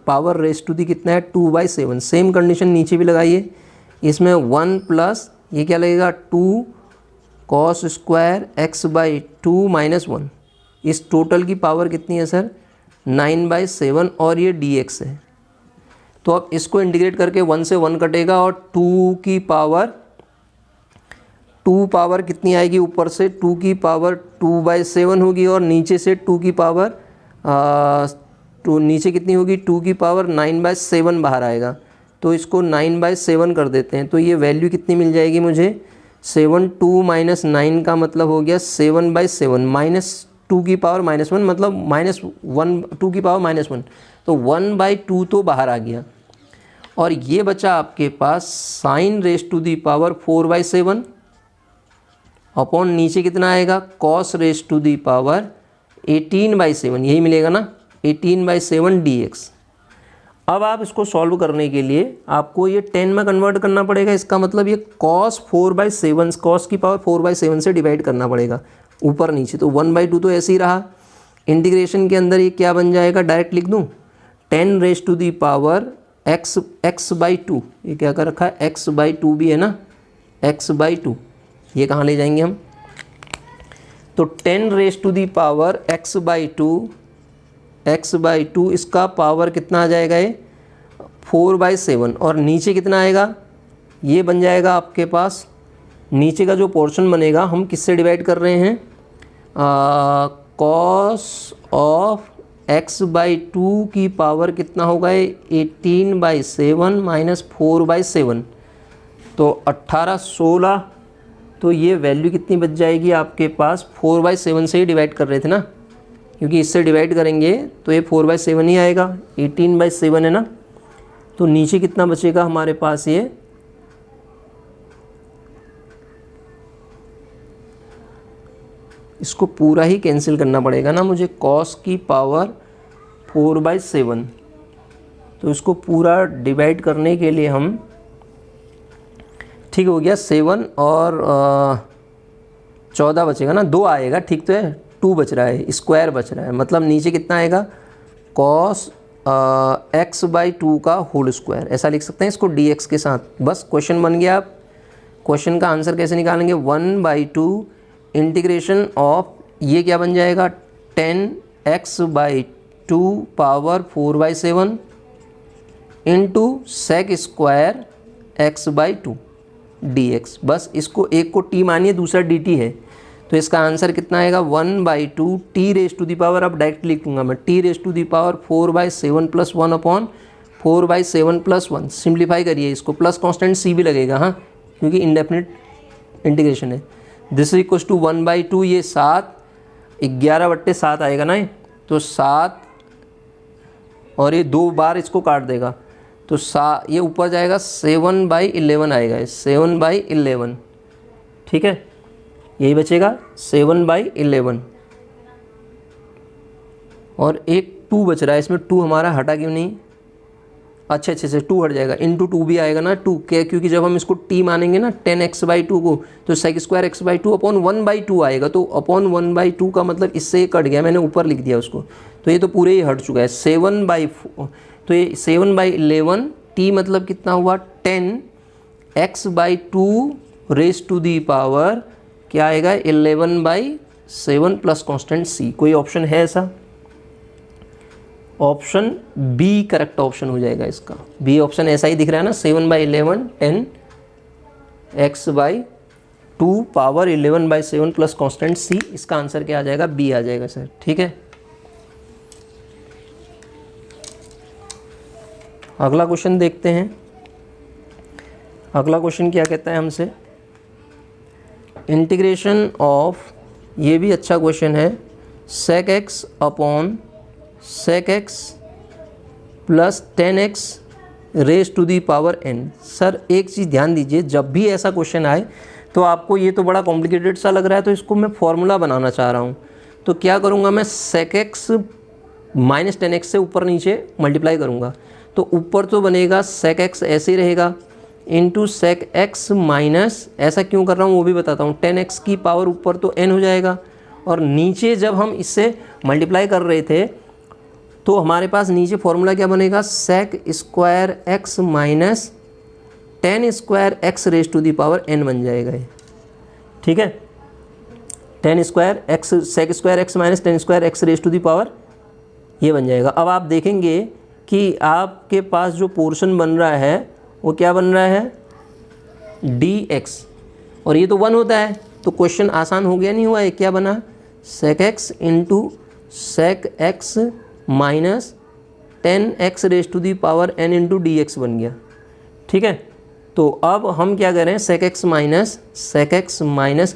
पावर रेज टू दी कितना है 2/7। सेम कंडीशन नीचे भी लगाइए, इसमें 1 प्लस ये क्या लगेगा 2 कॉस स्क्वायर x/2 माइनस 1। इस टोटल की पावर कितनी है सर 9/7, और ये dx है। तो अब इसको इंटीग्रेट करके 1 से 1 कटेगा, और 2 पावर कितनी आएगी, ऊपर से 2 की पावर 2/7 होगी, और नीचे से 2 की पावर तो नीचे कितनी होगी 2 की पावर 9/7 बाहर आएगा। तो इसको 9/7 कर देते हैं, तो ये वैल्यू कितनी मिल जाएगी मुझे 7। 2 माइनस 9 का मतलब हो गया 7/7, माइनस 2 की पावर -1 मतलब -1, 2 की पावर -1, तो 1/2 तो बाहर आ गया, और ये बचा आपके पास sine raise to the power 4/7 upon नीचे कितना आएगा cos raise to the power 18/7, यही मिलेगा ना 18/7 dx। अब आप इसको सॉल्व करने के लिए आपको ये 10 में कन्वर्ट करना पड़ेगा। इसका मतलब ये cos 4/7, cos की पावर 4/7 से डिवाइड करना पड़ेगा ऊपर नीचे, तो 1/2 तो ऐसे ही रहा। इंटीग्रेशन के अंदर ये क्या बन जाएगा, डायरेक्ट लिख दूँ 10 raise to the power x/2, ये क्या कर रखा है, x/2 भी है ना, x/2, ये कहाँ ले जाएंगे हम, तो 10⁻⁴ x/2 इसका पावर कितना आ जाएगा, ये 4/7, और नीचे कितना आएगा, ये बन जाएगा आपके पास, नीचे का जो पोर्शन बनेगा हम किससे डिवाइड कर रहे हैं, cos ऑफ x/2 की पावर कितना होगा, 18/7 माइनस 4/7, तो 18, 16, तो ये वैल्यू कितनी बच जाएगी आपके पास, 4/7 से ही डिवाइड कर रहे थे ना, क्योंकि इससे डिवाइड करेंगे तो ये 4/7 ही आएगा, 18/7 है ना, तो नीचे कितना बचेगा हमारे पास, ये इसको पूरा ही कैंसिल करना पड़ेगा ना मुझे, cos की पावर 4/7, तो इसको पूरा डिवाइड करने के लिए हम, ठीक हो गया, 7 और 14 बचेगा ना, 2 आएगा, ठीक तो है, 2 बच रहा है, स्क्वायर बच रहा है, मतलब नीचे कितना आएगा, cos x/2 का होल स्क्वायर, ऐसा लिख सकते हैं इसको dx के साथ। बस क्वेश्चन बन गया। आप क्वेश्चन का आंसर कैसे निकालेंगे, 1/2 इंटीग्रेशन ऑफ, ये क्या बन जाएगा, 10x/2 power 4/7 into sec square x/2 dx। बस इसको एक को t मानिए, दूसरा dt है, तो इसका आंसर कितना आएगा, 1/2 t⁻, अब डायरेक्ट लिख लूँगा मैं, t⁻⁴ 4/7 + 1/4/7 + 1, सिंप्लीफाई करिए इसको, प्लस कांस्टेंट c भी लगेगा, हाँ, क्योंकि इंडेफिनिट इंटीग्रेशन है। दिस इज इक्वल टू 1/2, ये 7, 11/7 आएगा ना, तो 7, और ये 2 बार इसको काट देगा, तो ये ऊपर जाएगा, 7/11 आएगा, 7/11, ठीक है, यही बचेगा 7/11, और एक 2 बच रहा है, इसमें 2 हमारा हटा क्यों नहीं, अच्छा 2 हट जाएगा, इंटू 2 भी आएगा ना, 2 क्या, क्योंकि जब हम इसको t मानेंगे ना 10x/2 को, तो sec स्क्वायर x/2 अपॉन 1/2 आएगा, तो अपॉन 1/2 का मतलब इससे कट गया, मैंने ऊपर लिख दिया उसको, तो ये तो पूरे ही हट चुका है, 7/4, तो ये 7/11, t मतलब कितना हुआ, 10x/2 क्या आएगा, 11/7 प्लस कांस्टेंट c। कोई ऑप्शन है ऐसा, ऑप्शन बी करेक्ट ऑप्शन हो जाएगा इसका, बी ऑप्शन ऐसा ही दिख रहा है ना, 7/11 10x/2 power 11/7 plus constant c, इसका आंसर क्या आ जाएगा, बी आ जाएगा सर, ठीक है। अगला क्वेश्चन देखते हैं। अगला क्वेश्चन क्या कहता है हमसे, इंटीग्रेशन ऑफ, ये भी अच्छा क्वेश्चन है, sec x upon sec x plus 10x⁻⁴ n। Sir एक चीज़ ध्यान दीजिए, जब भी ऐसा क्वेश्चन आए तो आपको ये तो बड़ा कॉम्प्लिकेटेड सा लग रहा है, तो इसको मैं फॉर्मूला बनाना चाह रहा हूँ, तो क्या करूँगा मैं, sec x माइनस 10x से ऊपर नीचे मल्टीप्लाई करूँगा, तो ऊपर तो बनेगा sec x ऐसे ही रहेगा, इंटू sec x माइनस, ऐसा क्यों कर रहा हूँ वो भी बताता हूँ, 10x की पावर ऊपर तो n हो जाएगा, और नीचे जब हम इससे मल्टीप्लाई कर रहे थे तो हमारे पास नीचे फॉर्मूला क्या बनेगा, sec square x minus 10 square x⁻⁴ n बन जाएगा ये, ठीक है, 10 square x, sec square x minus 10 square x⁻⁴ ये बन जाएगा। अब आप देखेंगे कि आपके पास जो पोर्शन बन रहा है वो क्या बन रहा है, dx, और ये तो 1 होता है, तो क्वेश्चन आसान हो गया, नहीं हुआ, ये क्या बना, sec x into sec x minus 10x⁻⁴ n into dx बन गया, ठीक है। तो अब हम क्या करें, sec x माइनस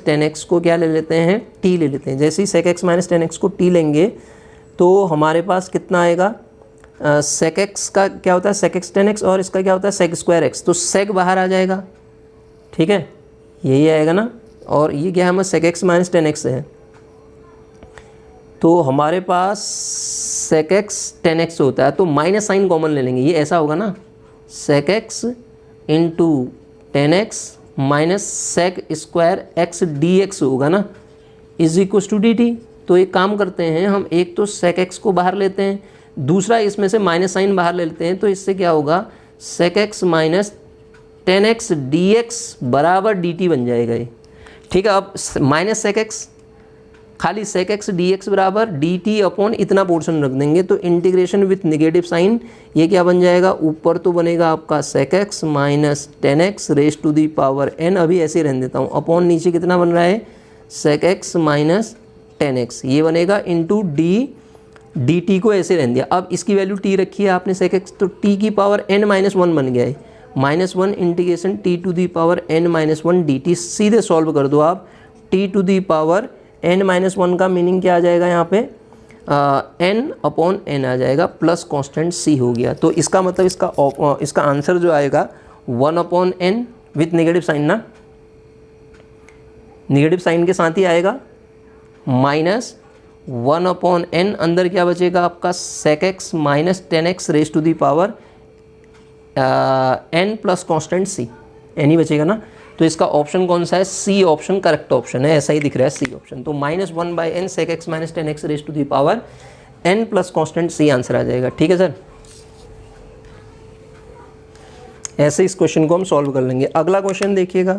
10x को क्या ले लेते हैं, t ले लेते हैं। जैसे ही sec x माइनस 10x को t लेंगे तो हमारे पास कितना आएगा, sec x का क्या होता है, sec x 10x, और इसका क्या होता है sec स्क्वायर x, तो sec बाहर आ जाएगा, ठीक है, यही आएगा ना, और ये क्या है, हमें sec x माइनस 10x है, तो हमारे पास sec x 10x होता है, तो माइनस साइन कॉमन ले लेंगे, ये ऐसा होगा ना, sec x into 10x minus sec square x dx होगा ना, इज इक्वल टू dt। तो एक काम करते हैं हम, एक तो sec x को बाहर लेते हैं, दूसरा इसमें से माइनस साइन बाहर ले लेते हैं, तो इससे क्या होगा, sec x minus 10x dx बराबर dt बन जाएगा ये, ठीक है। अब माइनस सेक एक्स, खाली सेक एक्स डी एक्स बराबर डी टी अपॉन इतना पोर्शन रख देंगे, तो इंटीग्रेशन विथ नेगेटिव साइन ये क्या बन जाएगा, ऊपर तो बनेगा आपका sec x minus 10x raise to the power n, अभी ऐसे रहने देता हूँ, अपॉन नीचे कितना बन रहा है सेक एक्स माइनस 10x ये बनेगा इंटू डी टी को ऐसे रहने दिया। अब इसकी वैल्यू t रखी है आपने सेक एक्स, तो t की पावर n माइनस 1 बन गया है, -1 integration t to the power n minus 1 D T, सीधे सॉल्व कर दो आप। t to the power n minus 1 का मीनिंग क्या आ जाएगा यहाँ पे, n अपॉन n आ जाएगा, प्लस कांस्टेंट c हो गया। तो इसका मतलब इसका आंसर जो आएगा 1 upon n with negative sign ना, नेगेटिव साइन के साथ ही आएगा, माइनस 1 अपॉन n, अंदर क्या बचेगा आपका sec x minus 10x raise to the power n plus constant c, n ही बचेगा ना। तो इसका ऑप्शन कौन सा है, सी ऑप्शन करेक्ट ऑप्शन है, ऐसा ही दिख रहा है सी ऑप्शन। तो -1/n sec x minus 10x raise to the power n plus constant c answer आ जाएगा, ठीक है सर। ऐसे इस क्वेश्चन को हम सॉल्व कर लेंगे। अगला क्वेश्चन देखिएगा,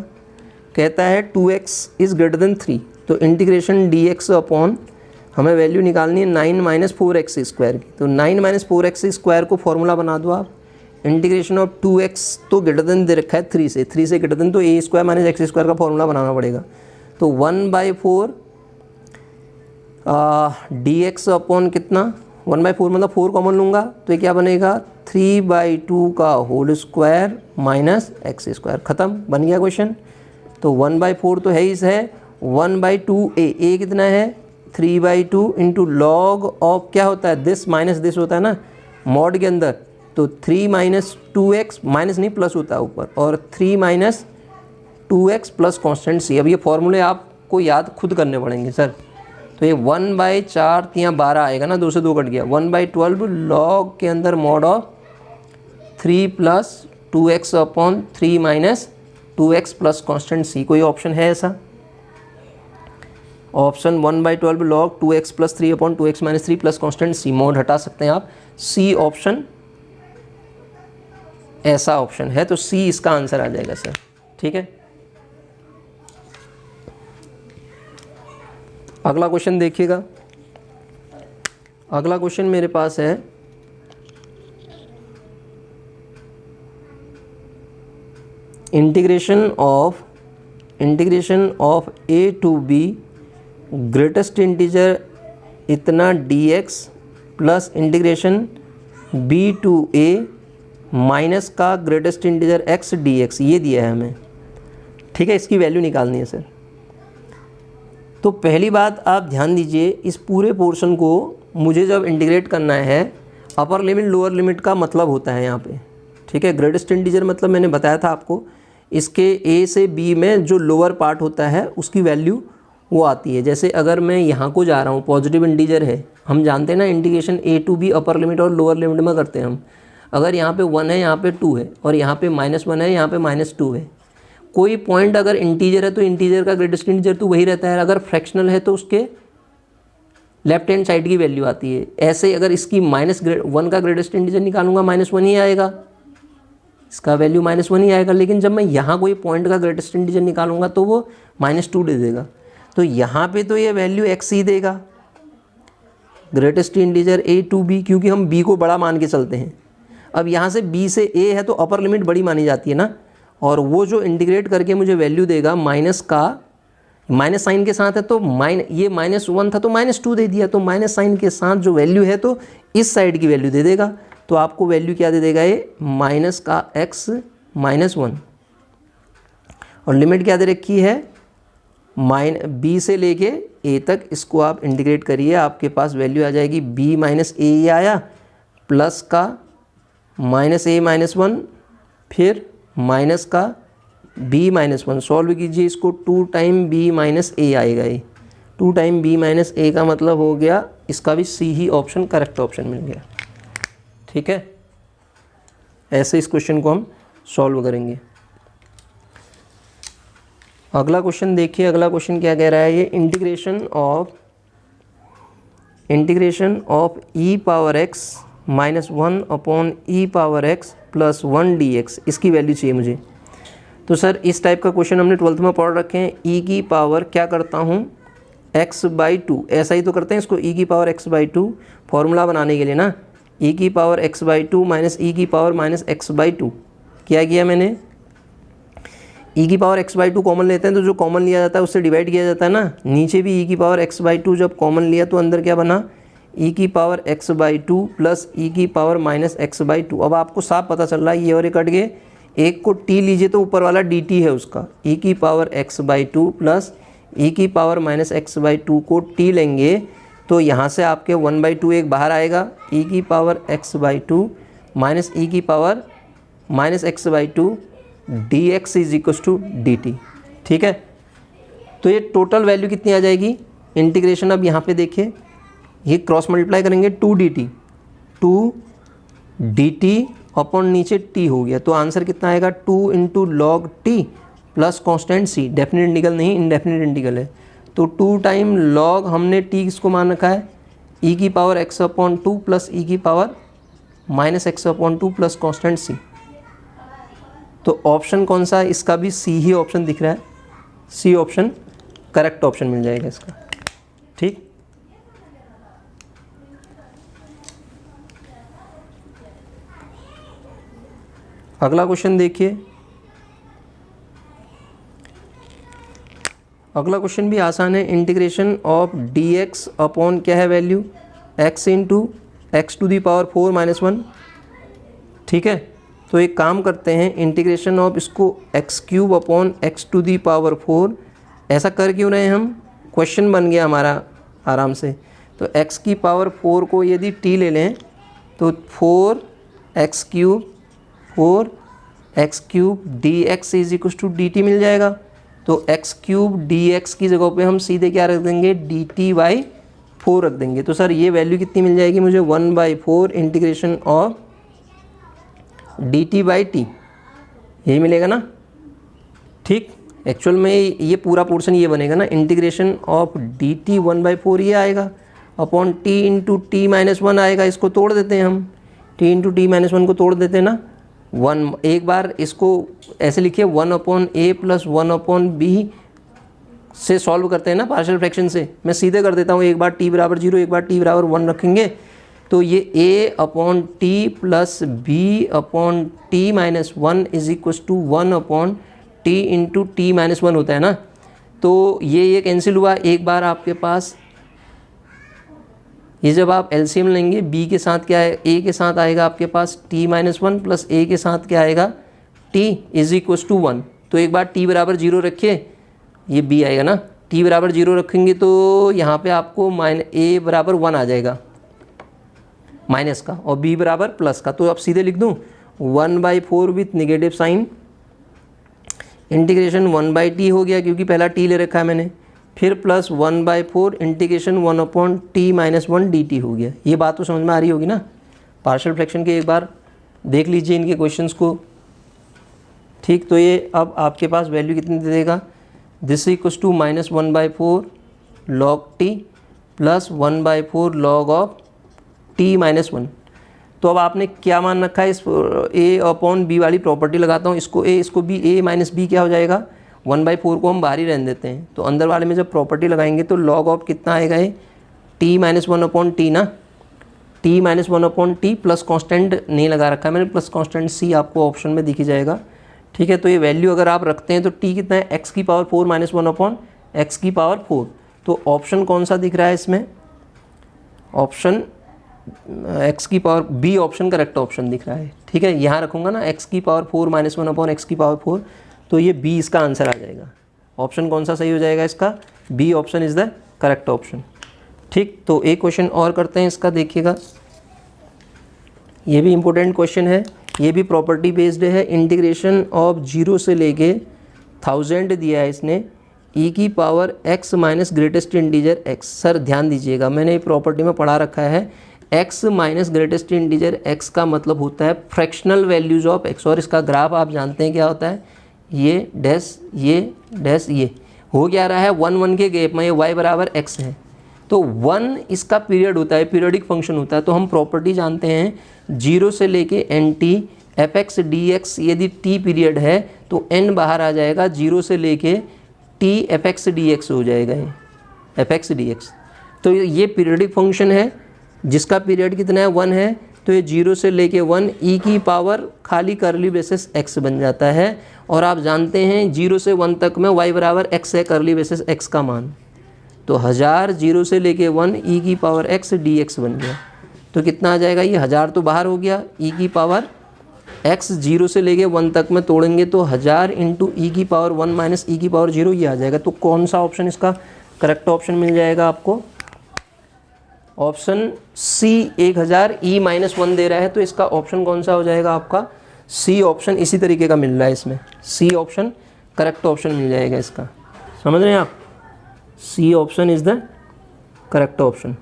कहता है 2x इज ग्रेटर देन 3, तो इंटीग्रेशन dx अपॉन, हमें वैल्यू निकालनी है 9 माइनस 4x स्क्वायर की, तो 9 माइनस 4x स्क्वायर को फॉर्मूला बना दो आप। इंटीग्रेशन ऑफ 2x तो ग्रेटर देन दे रखा है 3 से, 3 से ग्रेटर देन, तो a square minus x square का फॉर्मूला बनाना पड़ेगा। तो 1/4 dx अपॉन कितना, 1/4 मतलब 4 कॉमन लूँगा, तो ये क्या बनेगा 3/2 का whole square minus x square, ख़त्म, बन गया क्वेश्चन। तो 1/4 तो है ही है, 1/2 a कितना है 3/2 इंटू लॉग ऑफ क्या होता है दिस माइनस दिस होता है ना मॉड के अंदर, तो 3 माइनस 2x, माइनस नहीं प्लस होता है ऊपर, और 3 minus 2x plus constant c। अब ये फॉर्मूले आपको याद खुद करने पड़ेंगे सर। तो ये 1/4 यहाँ 12 आएगा ना, 2 से 2 कट गया, 1/12 लॉग के अंदर mod of 3 plus 2x upon 3 minus 2x plus constant c। कोई ऑप्शन है ऐसा, option 1/12 log 2x plus 3 upon 2x minus 3 plus constant c, mode हटा सकते हैं आप, सी ऑप्शन ऐसा ऑप्शन है, तो सी इसका आंसर आ जाएगा सर, ठीक है। अगला क्वेश्चन देखिएगा, अगला क्वेश्चन मेरे पास है integration of a to b greatest integer इतना dx plus integration b to a minus का ग्रेटेस्ट इंटीजर x dx, ये दिया है हमें, ठीक है। इसकी वैल्यू निकालनी है सर। तो पहली बात आप ध्यान दीजिए, इस पूरे पोर्शन को मुझे जब इंटीग्रेट करना है, अपर लिमिट लोअर लिमिट का मतलब होता है यहाँ पे, ठीक है। ग्रेटेस्ट इंटीजर मतलब मैंने बताया था आपको, इसके a से b में जो लोअर पार्ट होता है उसकी वैल्यू वो आती है। जैसे अगर मैं यहाँ को जा रहा हूँ, पॉजिटिव इंटीजर है, हम जानते हैं ना integration a to b upper limit और लोअर लिमिट में करते हैं हम। अगर यहाँ पे 1 है, यहाँ पे 2 है, और यहाँ पे -1 है, यहाँ पे -2 है, कोई पॉइंट अगर इंटीजर है तो इंटीजर का ग्रेटेस्ट इंटीजर तो वही रहता है, अगर फ्रैक्शनल है तो उसके लेफ्ट हैंड साइड की वैल्यू आती है। ऐसे अगर इसकी -1 का ग्रेटेस्ट इंटीजर निकालूंगा -1 ही आएगा, इसका वैल्यू -1 ही आएगा। लेकिन जब मैं यहाँ कोई पॉइंट का ग्रेटेस्ट इंटीजर निकालूंगा तो वो -2 दे देगा, तो यहाँ पे तो ये वैल्यू x ही देगा, greatest integer a to b, क्योंकि हम b को बड़ा मान के चलते हैं। अब यहाँ से b से a है तो अपर लिमिट बड़ी मानी जाती है ना, और वो जो इंटीग्रेट करके मुझे वैल्यू देगा माइनस का, माइनस साइन के साथ है तो ये -1 था तो -2 दे दिया, तो माइनस साइन के साथ जो वैल्यू है तो इस साइड की वैल्यू दे देगा। तो आपको वैल्यू क्या दे देगा, ये माइनस का x -1, और लिमिट क्या दे रखी है b से लेके a तक, इसको आप इंटीग्रेट करिए, आपके पास वैल्यू आ जाएगी b माइनस a ही आया, प्लस का -a -1, फिर माइनस का b -1, सॉल्व कीजिए इसको, 2 टाइम b माइनस a आएगा, ये 2 टाइम b माइनस a का मतलब हो गया, इसका भी सी ही ऑप्शन करेक्ट ऑप्शन मिल गया, ठीक है। ऐसे इस क्वेश्चन को हम सॉल्व करेंगे। अगला क्वेश्चन देखिए, अगला क्वेश्चन क्या कह रहा है, ये integration of e power x minus 1/e⁻x plus 1 dx, इसकी वैल्यू चाहिए मुझे। तो सर इस टाइप का क्वेश्चन हमने 12th में पढ़ रखे हैं। e की पावर क्या करता हूँ x/2, ऐसा ही तो करते हैं इसको, e की पावर x/2 फॉर्मूला बनाने के लिए ना, e की पावर x/2 माइनस e की पावर माइनस x/2। क्या किया मैंने, e की पावर x/2 कॉमन लेते हैं तो जो कॉमन लिया जाता है उससे डिवाइड किया जाता है ना, नीचे भी e की पावर x/2 जब कॉमन लिया तो अंदर क्या बना, e की पावर x/2 प्लस e की पावर माइनस x/2। अब आपको साफ पता चल रहा है ये और ये कट गए, एक को t लीजिए तो ऊपर वाला dt है उसका, e की पावर x/2 प्लस e की पावर माइनस x/2 को t लेंगे तो यहाँ से आपके 1/2 एक बाहर आएगा, e की पावर x/2 माइनस e की power minus x/2 dx is equal to dt। ठीक है, तो ये टोटल वैल्यू कितनी आ जाएगी, इंटीग्रेशन अब यहाँ पे देखिए, ये क्रॉस मल्टीप्लाई करेंगे 2dt अपॉन नीचे t हो गया, तो आंसर कितना आएगा 2 × log t plus constant c, definite integral नहीं इंडेफिनेट इंटीग्रल है, तो 2 टाइम log हमने t किसको मान रखा है, e की पावर x/2 प्लस e की power minus x/2 plus constant c। तो ऑप्शन कौन सा है, इसका भी सी ही ऑप्शन दिख रहा है, सी ऑप्शन करेक्ट ऑप्शन मिल जाएगा इसका। ठीक, अगला क्वेश्चन देखिए। अगला क्वेश्चन भी आसान है, इंटीग्रेशन ऑफ dx अपॉन क्या है वैल्यू, x × x⁴ - 1। ठीक है, तो एक काम करते हैं, इंटीग्रेशन ऑफ इसको x³ अपॉन x⁴, ऐसा कर क्यों रहे हैं हम, क्वेश्चन बन गया हमारा आराम से। तो x की पावर 4 को यदि t ले लें तो 4x³ dx is equal to dt मिल जाएगा। तो x³ dx की जगह पे हम सीधे क्या रख देंगे, dt/4 रख देंगे। तो सर ये वैल्यू कितनी मिल जाएगी मुझे, 1/4 इंटीग्रेशन ऑफ dt/t, यही मिलेगा ना। ठीक, एक्चुअल में ये पूरा पोर्शन ये बनेगा ना, इंटीग्रेशन ऑफ dt 1/4 ये आएगा अपॉन t × t-1 आएगा, इसको तोड़ देते हैं हम, t × t-1 को तोड़ देते हैं ना, 1 एक बार इसको ऐसे लिखिए 1/a प्लस 1/b से सॉल्व करते हैं ना पार्शियल फ्रैक्शन से, मैं सीधे कर देता हूँ, एक बार t = 0 एक बार t = 1 रखेंगे तो ये a/t plus b/t-1 is equal to 1/t × t-1 होता है ना। तो ये कैंसिल हुआ, एक बार आपके पास ये जब आप एलसीएम लेंगे b के साथ क्या है, a के साथ आएगा आपके पास t-1 प्लस a के साथ क्या आएगा t इज इक्वल टू 1। तो एक बार t = 0 रखिए, ये b आएगा ना, t = 0 रखेंगे तो यहाँ पे आपको a = 1 आ जाएगा माइनस का और b = प्लस का। तो अब सीधे लिख दूँ 1/4 with negative sign, integration 1/t हो गया क्योंकि पहला t ले रखा है मैंने, फिर प्लस 1/4 इंटीग्रेशन 1/t-1 dt हो गया। ये बात तो समझ में आ रही होगी ना, पार्शियल फ्रैक्शन के एक बार देख लीजिए इनके क्वेश्चंस को। ठीक, तो ये अब आपके पास वैल्यू कितनी दे देगा, this equals to -1/4 log t plus 1/4 log of t-1। तो अब आपने क्या मान रखा है, इस a/b वाली प्रॉपर्टी लगाता हूँ, इसको a इसको b, a - b क्या हो जाएगा, 1/4 को हम बाहर ही रहने देते हैं, तो अंदर वाले में जब प्रॉपर्टी लगाएंगे तो log ऑफ कितना आएगा, ये t-1/t ना, t-1/t प्लस कांस्टेंट नहीं लगा रखा है मैंने, प्लस कांस्टेंट c आपको ऑप्शन में दिख जाएगा। ठीक है, तो ये वैल्यू अगर आप रखते हैं तो t कितना है, x की पावर 4 - 1/x की पावर 4। तो ऑप्शन कौन सा दिख रहा है इसमें, ऑप्शन x की power b option correct option दिख रहा है। ठीक है, यहाँ रखूँगा ना x की पावर 4 - 1/x की पावर 4, तो ये b इसका आंसर आ जाएगा। ऑप्शन कौन सा सही हो जाएगा इसका, b option is the correct option. ठीक, तो एक क्वेश्चन और करते हैं इसका, देखिएगा ये भी इम्पोर्टेंट क्वेश्चन है, ये भी प्रॉपर्टी बेस्ड है। इंटीग्रेशन ऑफ 0 से लेके 1000 दिया है इसने, e की power x minus greatest integer x। Sir ध्यान दीजिएगा, मैंने ये प्रॉपर्टी में पढ़ा रखा है, x minus greatest integer x का मतलब होता है फ्रैक्शनल वैल्यूज ऑफ x, और इसका ग्राफ आप जानते हैं क्या होता है, ये डैश ये डैश ये हो क्या रहा है 1 1 के गैप में, ये y = x है, तो 1 इसका पीरियड होता है, पीरियडिक फंक्शन होता है। तो हम प्रॉपर्टी जानते हैं 0 से लेके n t f x D x, यदि टी पीरियड है तो एन बाहर आ जाएगा, 0 से लेके t f x D x हो जाएगा, ये एफ एक्स डी एक्स। तो ये पीरियडिक फंक्शन है जिसका पीरियड कितना है 1 है, तो ये 0 से लेके 1 ई की पावर खाली करली बेसिस x बन जाता है। और आप जानते हैं 0 से 1 तक में y बराबर x है करली बेसिस x का मान, तो 1000 0 से लेके 1 ई की पावर x dx बन गया। तो कितना आ जाएगा, ये 1000 तो बाहर हो गया, ई की पावर x 0 से लेके 1 तक में तोड़ेंगे तो 1000 इंटू ई की पावर 1 माइनस ई की पावर 0 ये आ जाएगा। तो कौन सा ऑप्शन इसका करेक्ट ऑप्शन मिल जाएगा आपको? ऑप्शन सी 1000 ई माइनस 1 दे रहा है, तो इसका ऑप्शन कौन सा हो जाएगा आपका? सी ऑप्शन इसी तरीके का मिल रहा है इसमें, सी ऑप्शन करेक्ट ऑप्शन मिल जाएगा इसका। समझ रहे हैं आप? C option is the correct option.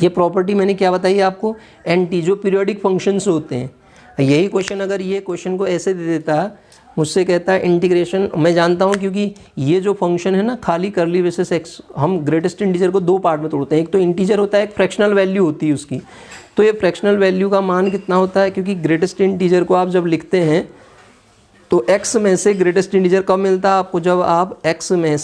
ये प्रॉपर्टी मैंने क्या बताई है आपको? एन टी, जो पीरियोडिक फंक्शंस होते हैं। यही क्वेश्चन अगर ये क्वेश्चन को ऐसे दे देता, मुझसे कहता है इंटीग्रेशन, मैं जानता हूँ क्योंकि ये जो फंक्शन है ना खाली करली बेसिस एक्स, हम ग्रेटेस्ट इंटीजर को 2 पार्ट में तोड़ते हैं, एक तो इंटीजर होता है, एक फ्रैक्शनल वैल्यू होती है उसकी। तो ये फ्रैक्शनल वैल्यू का मान कितना होता है, क्योंकि ग्रेटेस्ट इंटीजर को आप जब लिखते हैं तो x में से ग्रेटेस्ट इंटीजर कब मिलता है आपको? जब आप x में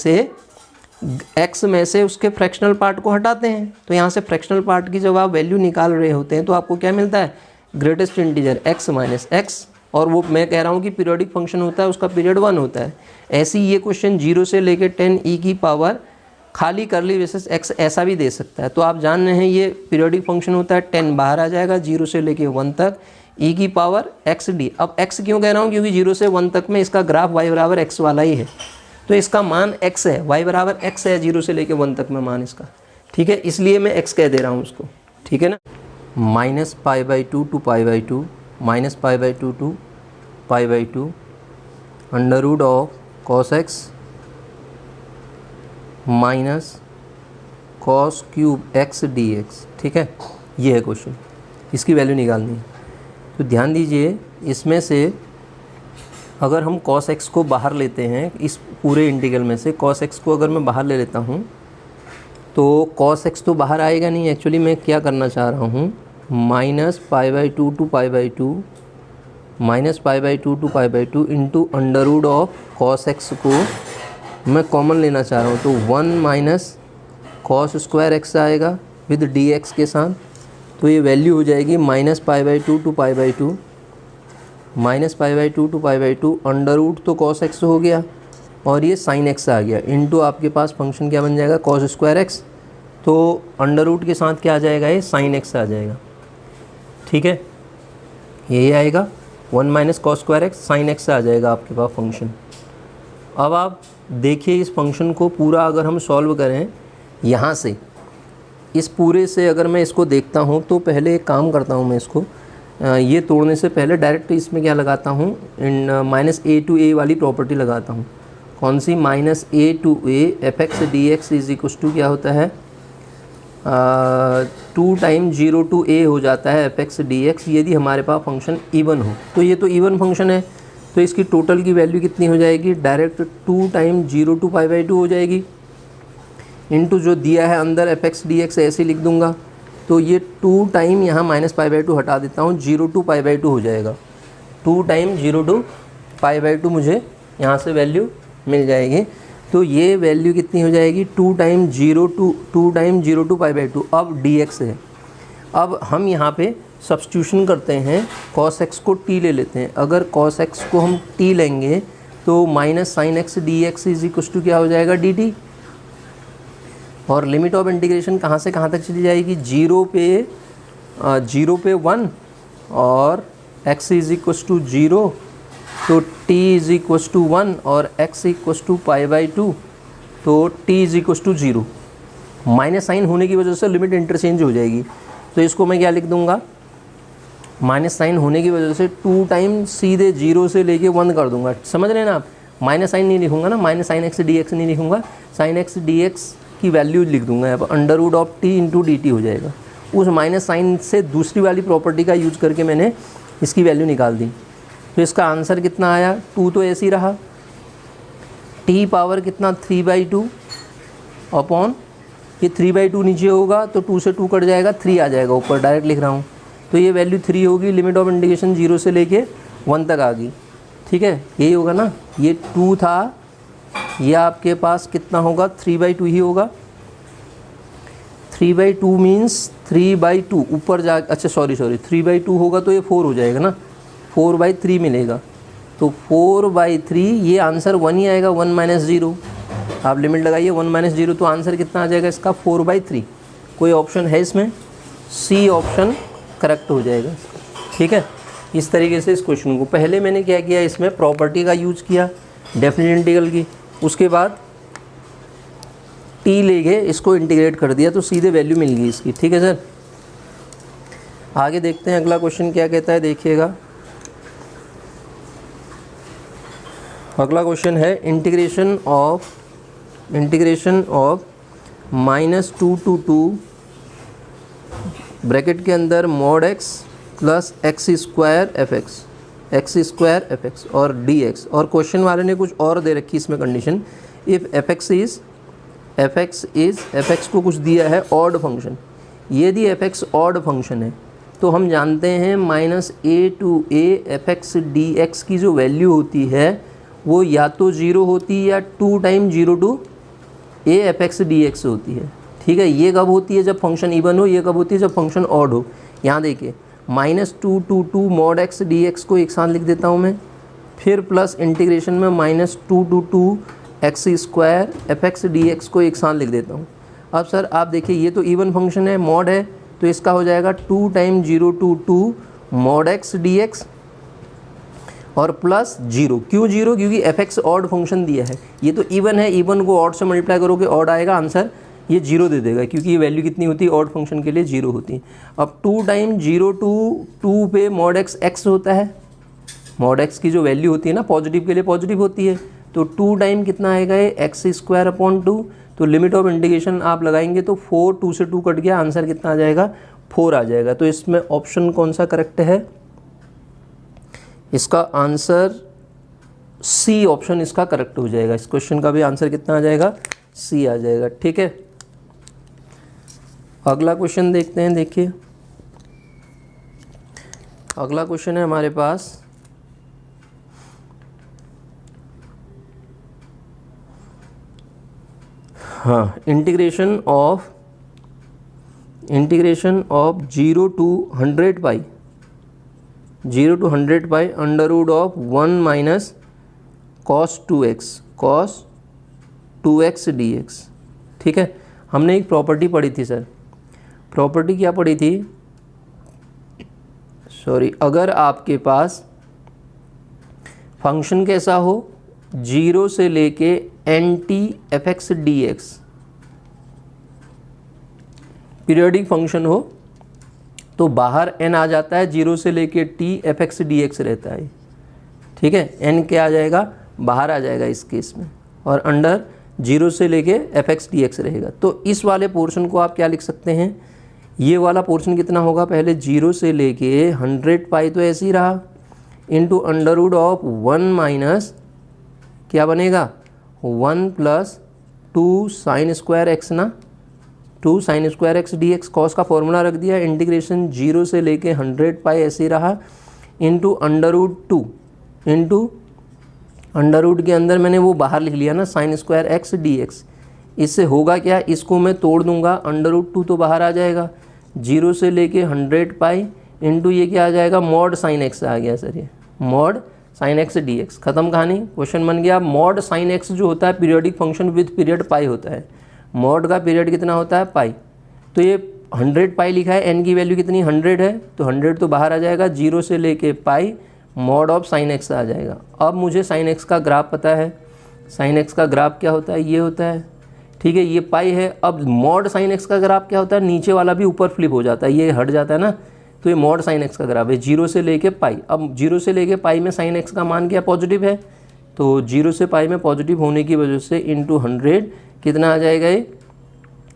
से उसके फ्रैक्शनल पार्ट को हटाते हैं। तो यहाँ से फ्रैक्शनल पार्ट की जब आप वैल्यू निकाल रहे होते हैं तो आपको क्या मिलता है? Greatest integer x minus x, और वो मैं कह रहा हूँ कि पीरियोडिक फंक्शन होता है, उसका पीरियड 1 होता है। ऐसे ही ये क्वेश्चन 0 से लेके 10 ई की पावर खाली करली बेसिस x ऐसा भी दे सकता है। तो आप जान रहे हैं ये पीरियोडिक फंक्शन होता है, 10 बाहर आ जाएगा, 0 से लेके 1 तक ई की पावर एक्स डी। अब x क्यों कह रहा हूँ? क्योंकि 0 से 1 तक में इसका ग्राफ y बराबर x वाला ही है, तो इसका मान x है, y बराबर x है 0 से लेके 1 तक में मान इसका, ठीक है, इसलिए मैं x कह दे रहा हूँ उसको, ठीक है ना। -π/2 to π/2 -π/2 to π/2 under root of cos x minus cos cube x dx, ठीक है। ये है क्वेश्चन, इसकी वैल्यू निकालनी है। तो ध्यान दीजिए, इसमें से अगर हम cos x को बाहर लेते हैं, इस पूरे इंटीग्रल में से cos x को अगर मैं बाहर ले लेता हूँ तो cos x तो बाहर आएगा नहीं। एक्चुअली मैं क्या करना चाह रहा हूँ, -π/2 to π/2 -π/2 to π/2 into under root of cos x को मैं कॉमन लेना चाह रहा हूँ। तो 1 माइनस cos स्क्वायर x आएगा विद dx के साथ, तो ये वैल्यू हो जाएगी -π/2 to π/2 -π/2 to π/2 अंडर रूट तो cos x हो गया और ये sin x आ गया, इंटू आपके पास फंक्शन क्या बन जाएगा? cos square x। तो अंडर रूट के साथ क्या आ जाएगा? ये sin x आ जाएगा, ठीक है। यही आएगा 1 minus cos square x sin x आ जाएगा आपके पास फंक्शन। अब आप देखिए इस फंक्शन को पूरा अगर हम सॉल्व करें, यहाँ से इस पूरे से अगर मैं इसको देखता हूँ तो पहले एक काम करता हूँ, मैं इसको ये तोड़ने से पहले डायरेक्ट इसमें क्या लगाता हूँ, -a to a वाली प्रॉपर्टी लगाता हूँ। कौन सी? -a to a F x D x is equal to क्या होता है? 2 टाइम्स 0 to a हो जाता है एफ एक्स डी एक्स, यदि हमारे पास फंक्शन इवन हो। तो ये तो इवन फंक्शन है, तो इसकी टोटल की वैल्यू कितनी हो जाएगी? डायरेक्ट 2 टाइम्स 0 to π/2 हो जाएगी, इंटू जो दिया है अंदर एफ एक्स डी एक्स ऐसे लिख दूंगा। तो ये 2 टाइम यहाँ -π/2 हटा देता हूँ, 0 to π/2 हो जाएगा। 2 टाइम 0 to π/2 मुझे यहाँ से वैल्यू मिल जाएगी। तो ये वैल्यू कितनी हो जाएगी? 2 टाइम 0 to π/2। अब dx है, अब हम यहाँ पे सब्स्टिट्यूशन करते हैं, cos x को t ले लेते हैं। अगर cos x को हम t लेंगे तो minus sin x dx is equal to क्या हो जाएगा? dt। और लिमिट ऑफ इंटीग्रेशन कहाँ से कहाँ तक चली जाएगी? 0 पे 1 और x इज इक्वल टू 0, तो t इज इक्वल टू 1 और x इक्वल टू π/2, तो t is equal to 0। Minus sine होने की वजह से लिमिट इंटरचेंज हो जाएगी, तो इसको मैं क्या लिख दूंगा? माइनस साइन होने की वजह से 2 टाइम सीधे 0 से लेके 1 कर दूंगा। समझ रहे हैं ना आप? माइनस साइन नहीं लिखूंगा ना, minus sine x D x नहीं लिखूंगा, साइन एक्स डी एक्स की वैल्यू लिख दूंगा यहाँ पर, under root of t into d t हो जाएगा। उस माइनस साइन से दूसरी वाली प्रॉपर्टी का यूज करके मैंने इसकी वैल्यू निकाल दी। तो इसका आंसर कितना आया? 2 तो ऐसे ही रहा, टी पावर कितना 3/2 अपॉन ये 3/2 नीचे होगा तो 2 से 2 कट जाएगा, 3 आ जाएगा ऊपर, डायरेक्ट लिख रहा हूँ। तो ये वैल्यू 3 होगी, लिमिट ऑफ इंटीग्रेशन 0 से लेके 1 तक आ गई। ठीक है, यही होगा ना, ये 2 था, ये आपके पास कितना होगा, 3/2 ही होगा। 3/2 मीन्स 3/2 ऊपर जा, अच्छा सॉरी 3/2 होगा तो ये 4 हो जाएगा ना, 4/3 मिलेगा। तो 4/3, ये आंसर 1 ही आएगा, 1 - 0। आप लिमिट लगाइए 1 - 0, तो आंसर कितना आ जाएगा इसका, 4/3। कोई ऑप्शन है इसमें, सी ऑप्शन करेक्ट हो जाएगा। ठीक है, इस तरीके से इस क्वेश्चन को, पहले मैंने क्या किया, इसमें प्रॉपर्टी का यूज़ किया डेफिनेट इंटीग्रल की, उसके बाद टी लेके इसको इंटीग्रेट कर दिया तो सीधे वैल्यू मिल गई इसकी। ठीक है सर, आगे देखते हैं अगला क्वेश्चन क्या कहता है, देखिएगा। अगला क्वेश्चन है इंटीग्रेशन ऑफ -2 to 2 ब्रैकेट के अंदर mod x plus x² fx और dx, और क्वेश्चन वाले ने कुछ और दे रखी इसमें कंडीशन, इफ़ fx को कुछ दिया है ऑड फंक्शन। यदि fx ऑड फंक्शन है तो हम जानते हैं -a to a fx dx की जो वैल्यू होती है वो या तो 0 होती है या 2 time 0 to a fx dx होती है। ठीक है, ये कब होती है, जब फंक्शन इवन हो, ये कब होती है, जब फंक्शन ऑड हो। यहाँ देखिए -2 to 2 mod x dx को एक साथ लिख देता हूँ मैं, फिर प्लस इंटीग्रेशन में -2 to 2 x² fx dx को एक साथ लिख देता हूँ। अब सर आप देखिए ये तो इवन फंक्शन है, मॉड है, तो इसका हो जाएगा 2 time 0 to 2 mod x dx और प्लस 0। क्यों 0? क्योंकि fx ऑड फंक्शन दिया है, ये तो इवन है, इवन को ऑड से मल्टीप्लाई करोगे ऑड आएगा, आंसर ये 0 दे देगा, क्योंकि ये वैल्यू कितनी होती है, ऑड फंक्शन के लिए 0 होती है। अब 2 टाइम 0 to 2 पे mod x होता है, mod x की जो वैल्यू होती है ना पॉजिटिव के लिए पॉजिटिव होती है, तो 2 टाइम कितना आएगा ये x²/2, तो लिमिट ऑफ इंटीग्रेशन आप लगाएंगे तो 4, 2 से 2 कट गया, आंसर कितना आ जाएगा, 4 आ जाएगा। तो इसमें ऑप्शन कौन सा करेक्ट है, इसका आंसर सी ऑप्शन इसका करेक्ट हो जाएगा। इस क्वेश्चन का भी आंसर कितना आ जाएगा, सी आ जाएगा। ठीक है, अगला क्वेश्चन देखते हैं। देखिए अगला क्वेश्चन है हमारे पास, हाँ, integration of 0 to 100 pi √1 minus cos 2x dx। ठीक है, हमने एक प्रॉपर्टी पढ़ी थी सर, प्रॉपर्टी क्या पढ़ी थी, सॉरी, अगर आपके पास फंक्शन कैसा हो 0 से लेके NT fx dx periodic function हो तो बाहर n आ जाता है, 0 से लेके t fx dx रहता है। ठीक है, n क्या आ जाएगा, बाहर आ जाएगा इस केस में, और अंडर 0 से लेके fx dx रहेगा। तो इस वाले पोर्शन को आप क्या लिख सकते हैं, ये वाला पोर्शन कितना होगा, पहले 0 से लेके 100 पाई तो ऐसे ही रहा, इंटू √1 माइनस क्या बनेगा 1 + 2 sin² x ना, 2 sin² x dx, कॉस का फॉर्मूला रख दिया, इंटीग्रेशन 0 से लेके 100 पाई ऐसे ही रहा, इंटू √2 इंटू अंडर के अंदर मैंने वो बाहर लिख लिया ना sin² x dx। इससे होगा क्या, इसको मैं तोड़ दूंगा, √2 तो बाहर आ जाएगा, 0 से लेके 100 पाई इंटू ये क्या आ जाएगा, mod sin x आ गया सर, ये mod sin x dx। ख़त्म कहानी, क्वेश्चन बन गया। mod sin x जो होता है पीरियोडिक फंक्शन विद पीरियड पाई होता है, mod का पीरियड कितना होता है पाई, तो ये 100 पाई लिखा है, n की वैल्यू कितनी 100 है, तो 100 तो बाहर आ जाएगा, 0 से लेके पाई mod ऑफ sin x आ जाएगा। अब मुझे sin x का ग्राफ पता है, sin x का ग्राफ क्या होता है, ये होता है। ठीक है, ये पाई है। अब mod sin x का ग्राफ क्या होता है, नीचे वाला भी ऊपर फ्लिप हो जाता है, ये हट जाता है ना, तो ये mod sin x का ग्राफ है 0 से लेके पाई। अब 0 से लेके पाई में sin x का मान क्या पॉजिटिव है, तो 0 से पाई में पॉजिटिव होने की वजह से इंटू 100 कितना आ जाएगा, ये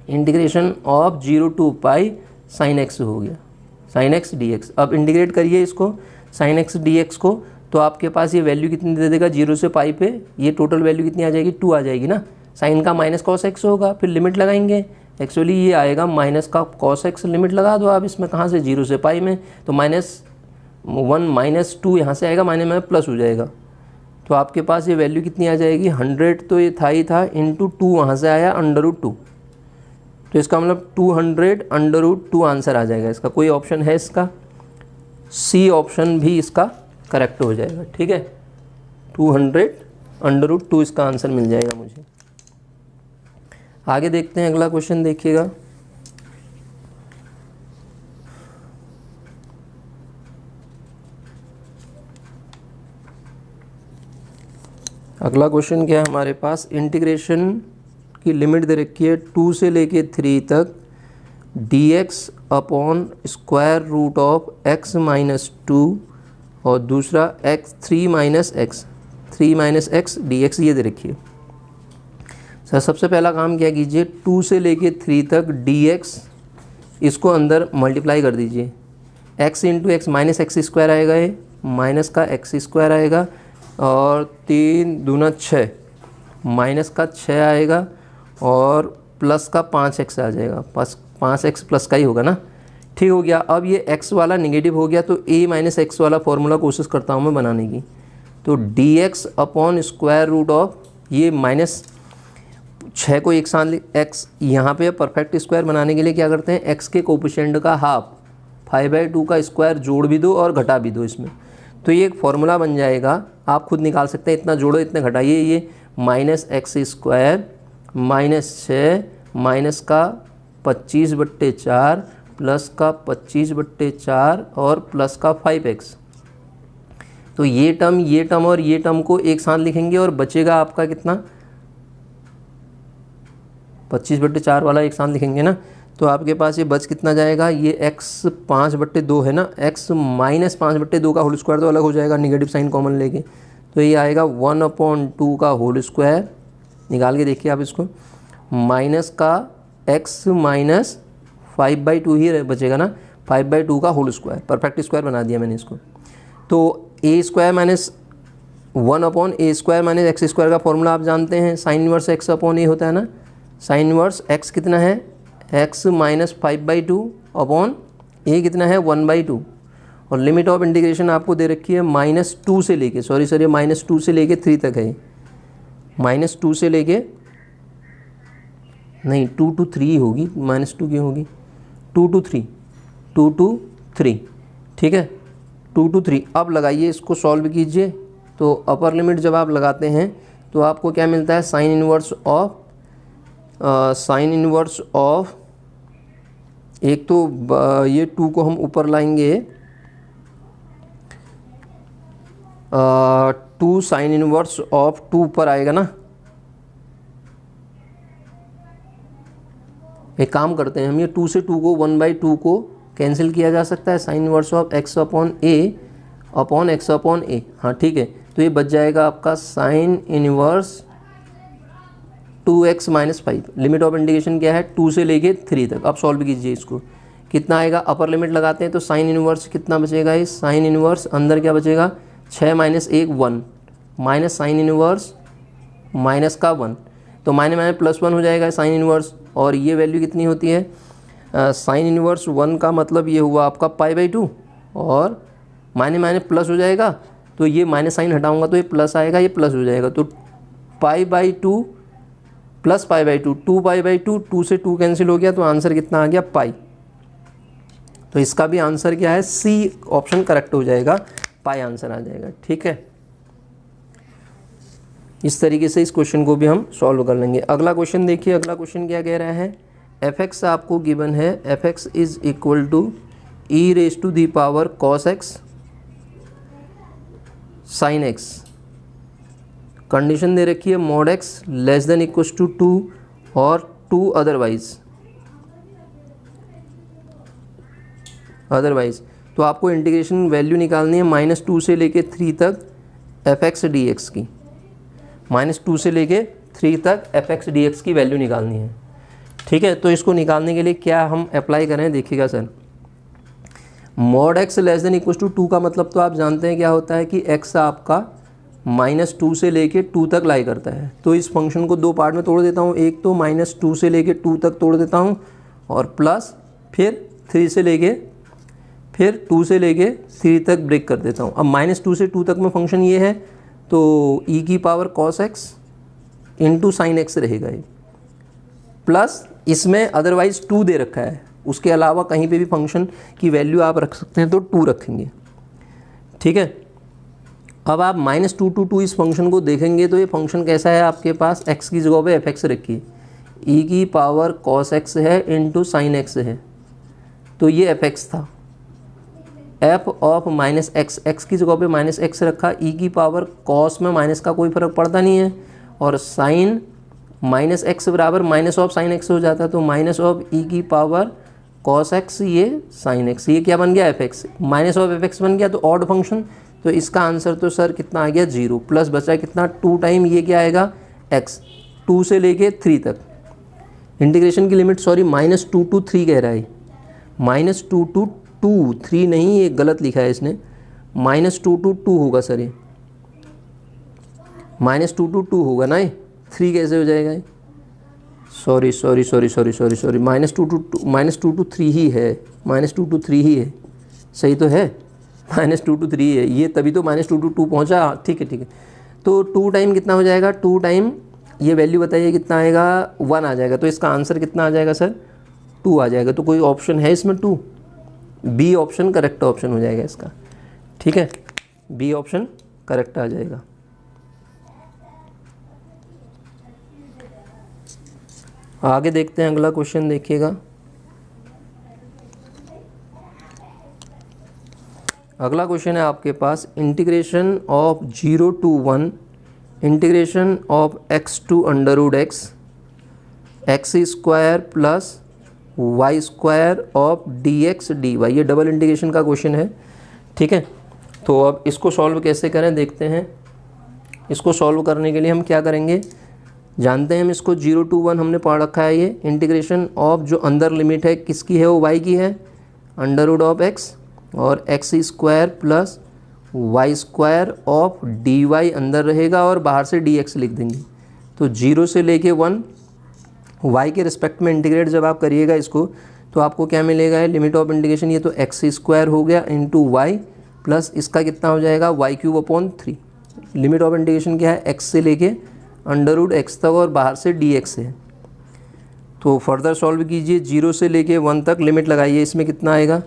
integration of 0 to pi sin x हो गया, sin x dx। अब इंटीग्रेट करिए इसको sin x dx को, तो आपके पास ये वैल्यू कितनी दे देगा, 0 से पाई पे ये टोटल वैल्यू कितनी आ जाएगी, 2 आ जाएगी ना, साइन का माइनस कॉस एक्स होगा, फिर लिमिट लगाएंगे, एक्चुअली ये आएगा माइनस का कॉस एक्स, लिमिट लगा दो आप इसमें, कहाँ से 0 से पाई में, तो -1 -2 यहाँ से आएगा, माइनस में प्लस हो जाएगा, तो आपके पास ये वैल्यू कितनी आ जाएगी 100, तो ये था ही था, इंटू 2 वहाँ से आया √2, तो इसका मतलब 200 √2 आंसर आ जाएगा इसका। कोई ऑप्शन है इसका? सी ऑप्शन भी इसका करेक्ट हो जाएगा। ठीक है, 200 √2 इसका आंसर मिल जाएगा मुझे। आगे देखते हैं, अगला क्वेश्चन देखिएगा। अगला क्वेश्चन क्या है हमारे पास, इंटीग्रेशन की लिमिट दे रखी है 2 से लेके 3 तक dx upon square root of x - 2 और दूसरा 3 - x dx ये दे रखी है। सर सबसे पहला काम क्या कीजिए, 2 से लेके 3 तक dx इसको अंदर मल्टीप्लाई कर दीजिए, x इंटू एक्स -x² आएगा, ये माइनस का x² आएगा, और 3 दूना 6 माइनस का 6 आएगा, और प्लस का 5x आ जाएगा, 5x प्लस का ही होगा ना। ठीक हो गया। अब ये x वाला निगेटिव हो गया, तो a - x वाला फॉर्मूला कोशिश करता हूँ मैं बनाने की, तो dx upon square root of ये -6 को एक साथ x यहाँ पे परफेक्ट स्क्वायर बनाने के लिए क्या करते हैं, x के कोफिशिएंट का हाफ 5/2 का स्क्वायर जोड़ भी दो और घटा भी दो इसमें, तो ये एक फॉर्मूला बन जाएगा, आप खुद निकाल सकते हैं, इतना जोड़ो इतने घटाइए, ये -x² -6 माइनस का 25/4 प्लस का 25/4 और प्लस का 5x, तो ये टर्म और ये टर्म को एक साथ लिखेंगे और बचेगा आपका कितना, 25/4 वाला एक साथ लिखेंगे ना, तो आपके पास ये बच कितना जाएगा, ये x 5/2 है ना, x -5/2 का होल स्क्वायर तो अलग हो जाएगा, निगेटिव साइन कॉमन लेके, तो ये आएगा 1/2 का होल स्क्वायर, निकाल के देखिए आप इसको, माइनस का x - 5/2 ही बचेगा ना, 5/2 का होल स्क्वायर, परफेक्ट स्क्वायर बना दिया मैंने इसको, तो a² - 1/a² - x² का फॉर्मूला आप जानते हैं, sine inverse x upon a होता है ना, साइन इनवर्स x कितना है, x - 5/2 अपॉन a कितना है 1/2, और लिमिट ऑफ इंटीग्रेशन आपको दे रखी है -2 से लेके, सॉरी सर ये -2 से लेके 3 तक है, -2 से लेके नहीं 2 to 3 होगी, -2 क्यों होगी, 2 to 3, ठीक है, 2 to 3। अब लगाइए इसको, सॉल्व कीजिए, तो अपर लिमिट जब आप लगाते हैं तो आपको क्या मिलता है, साइन इनवर्स ऑफ एक तो ये 2 को हम ऊपर लाएंगे, 2 साइन इनवर्स ऑफ 2 ऊपर आएगा ना, एक काम करते हैं हम, ये 2 से 2 को 1/2 को कैंसिल किया जा सकता है, sine inverse of x upon x upon a, हाँ ठीक है, तो ये बच जाएगा आपका sine inverse 2x - 5, limit of integration क्या है 2 से लेके 3 तक। अब सॉल्व कीजिए इसको, कितना आएगा, अपर लिमिट लगाते हैं तो साइन इनवर्स कितना बचेगा, ये साइन इनवर्स अंदर क्या बचेगा, 6 - 1 1 माइनस साइन इनवर्स माइनस का 1, तो माइनस +1 हो जाएगा साइन इनवर्स, और ये वैल्यू कितनी होती है, साइन इनवर्स 1 का मतलब ये हुआ आपका π/2, और माइनस प्लस हो जाएगा, तो ये माइनस साइन हटाऊंगा तो ये प्लस आएगा, ये प्लस हो जाएगा, तो π/2 प्लस π/2 2π/2, 2 से 2 कैंसिल हो गया, तो आंसर कितना आ गया पाई, तो इसका भी आंसर क्या है, सी ऑप्शन करेक्ट हो जाएगा, पाई आंसर आ जाएगा। ठीक है, इस तरीके से इस क्वेश्चन को भी हम सॉल्व कर लेंगे। अगला क्वेश्चन देखिए, अगला क्वेश्चन क्या कह रहा है, f(x) आपको गिवन है, f(x) is equal to e⁻⁴ cos x sin x, condition दे रखी है mod x <= 2 और 2 अदरवाइज, तो आपको इंटीग्रेशन वैल्यू निकालनी है -2 से लेके 3 तक f(x) dx की, -2 से लेके 3 तक f(x) dx की वैल्यू निकालनी है। ठीक है, तो इसको निकालने के लिए क्या हम अप्लाई करें, देखिएगा सर, mod x <= 2 का मतलब तो आप जानते हैं क्या होता है कि x आपका -2 से लेके 2 तक लाई करता है। तो इस फंक्शन को दो पार्ट में तोड़ देता हूँ, एक तो -2 से लेके 2 तक तोड़ देता हूँ और प्लस फिर 2 से लेके 3 तक ब्रेक कर देता हूँ। अब -2 से 2 तक में फंक्शन ये है तो e की power cos x into sine x रहेगा ये, प्लस इसमें अदरवाइज 2 दे रखा है, उसके अलावा कहीं पे भी फंक्शन की वैल्यू आप रख सकते हैं तो 2 रखेंगे। ठीक है, अब आप -2 to 2 इस फंक्शन को देखेंगे तो ये फंक्शन कैसा है, आपके पास x की जगह पे fx रखी है, e की पावर cos x है इंटू साइन x है, तो ये fx था। f ऑफ -x, x की जगह पे -x रखा, e की पावर cos में माइनस का कोई फ़र्क पड़ता नहीं है, और साइन -x बराबर माइनस ऑफ साइन x हो जाता है, तो माइनस ऑफ e की पावर cos x, ये साइन x, ये क्या बन गया fx, माइनस ऑफ fx बन गया, तो ऑड फंक्शन। तो इसका आंसर तो सर कितना आ गया 0, प्लस बचा कितना 2 टाइम ये क्या आएगा x, 2 से लेके 3 तक। इंटीग्रेशन की लिमिट सॉरी -2 to 3 कह रहा है, -2 to 2, 3 नहीं, ये गलत लिखा है इसने, -2 to 2 होगा सर, ये -2 to 2 होगा ना, ये 3 कैसे हो जाएगा ये, सॉरी -2 to 3 ही है, -2 to 3 ही है, सही तो है, -2 to 3 है ये, तभी तो -2 to 2 पहुंचा। ठीक है, तो 2 टाइम कितना हो जाएगा, 2 टाइम ये वैल्यू बताइए कितना आएगा, 1 आ जाएगा, तो इसका आंसर कितना आ जाएगा सर 2 आ जाएगा। तो कोई ऑप्शन है इसमें 2, बी ऑप्शन करेक्ट ऑप्शन हो जाएगा इसका। ठीक है, बी ऑप्शन करेक्ट आ जाएगा। आगे देखते हैं, अगला क्वेश्चन देखिएगा। अगला क्वेश्चन है आपके पास, integration of 0 to 1 integration of x to √x x square plus y square of dx dy, ये डबल इंटीग्रेशन का क्वेश्चन है। ठीक है, तो अब इसको सॉल्व कैसे करें देखते हैं। इसको सॉल्व करने के लिए हम क्या करेंगे, जानते हैं हम इसको 0 to 1 हमने पढ़ रखा है। ये इंटीग्रेशन ऑफ जो अंदर लिमिट है किसकी है, वो y की है, √x और x square plus y square of dy अंदर रहेगा और बाहर से dx लिख देंगे। तो 0 से लेके 1 y के रिस्पेक्ट में इंटीग्रेट जब आप करिएगा इसको, तो आपको क्या मिलेगा, है लिमिट ऑफ इंटीग्रेशन, ये तो x स्क्वायर हो गया इंटू y प्लस इसका कितना हो जाएगा y³ 3। लिमिट ऑफ इंटीग्रेशन क्या है, x से लेके √x तक और बाहर से dx है। तो फर्दर सॉल्व कीजिए, 0 से लेके 1 तक लिमिट लगाइए, इसमें कितना आएगा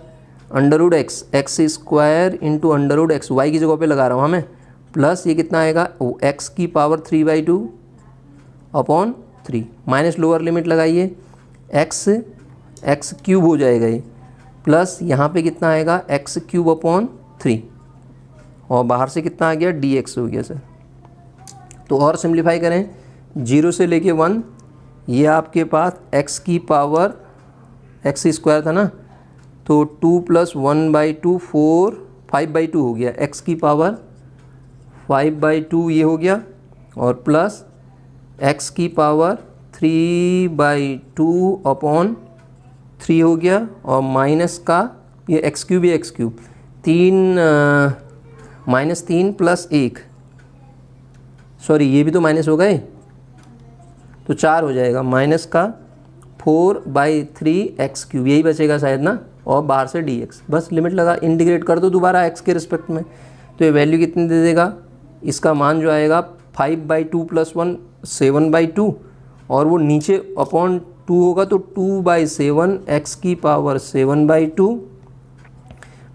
√x, x square into √x, y की जगह पे लगा रहा हूँ मैं, प्लस ये कितना आएगा x की power 3/2 upon 3, minus lower limit लगाइए, x³ हो जाएगा ये, प्लस यहाँ पे कितना आएगा x³ अपॉन 3 और बाहर से कितना आ गया dx हो गया सर। तो और सिंप्लीफाई करें, 0 से लेके 1, ये आपके पास x की पावर x स्क्वायर था ना, तो 2 + 1/2 4 5/2 हो गया, x की पावर 5/2 ये हो गया, और प्लस x की पावर 3/2 अपॉन 3 हो गया, और माइनस का ये x³ है, x³, 3 -3 + 1, सॉरी ये भी तो माइनस हो गए, तो 4 हो जाएगा, माइनस का 4/3 x³, यही बचेगा शायद ना, और बाहर से dx, बस लिमिट लगा, इंटीग्रेट कर दो दोबारा x के रिस्पेक्ट में, तो ये वैल्यू कितनी दे देगा, इसका मान जो आएगा 5/2 + 1 7/2, और वो नीचे अपॉन 2 होगा तो 2/7 x की पावर 7/2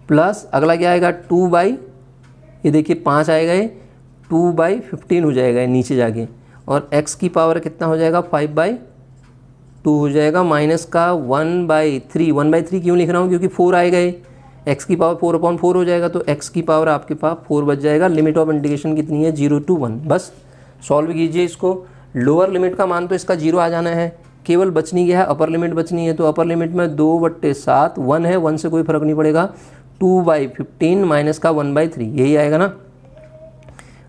प्लस अगला क्या आएगा 2 ये देखिए 5 आएगा, ये 2/15 हो जाएगा ये नीचे जाके, और x की पावर कितना हो जाएगा 5/2 हो जाएगा, माइनस का 1/3 क्यों लिख रहा हूँ, क्योंकि 4 आएगा ये, x की पावर 4/4 हो जाएगा, तो x की पावर आपके पास 4 बच जाएगा। लिमिट ऑफ इंटीग्रेशन कितनी है 0 to 1। बस सॉल्व कीजिए इसको, लोअर लिमिट का मान तो इसका 0 आ जाना है, केवल बचनी क्या है, अपर लिमिट बचनी है, तो अपर लिमिट में 2/7 1 है, 1 से कोई फर्क नहीं पड़ेगा, 2/15 माइनस का 1/3 यही आएगा ना,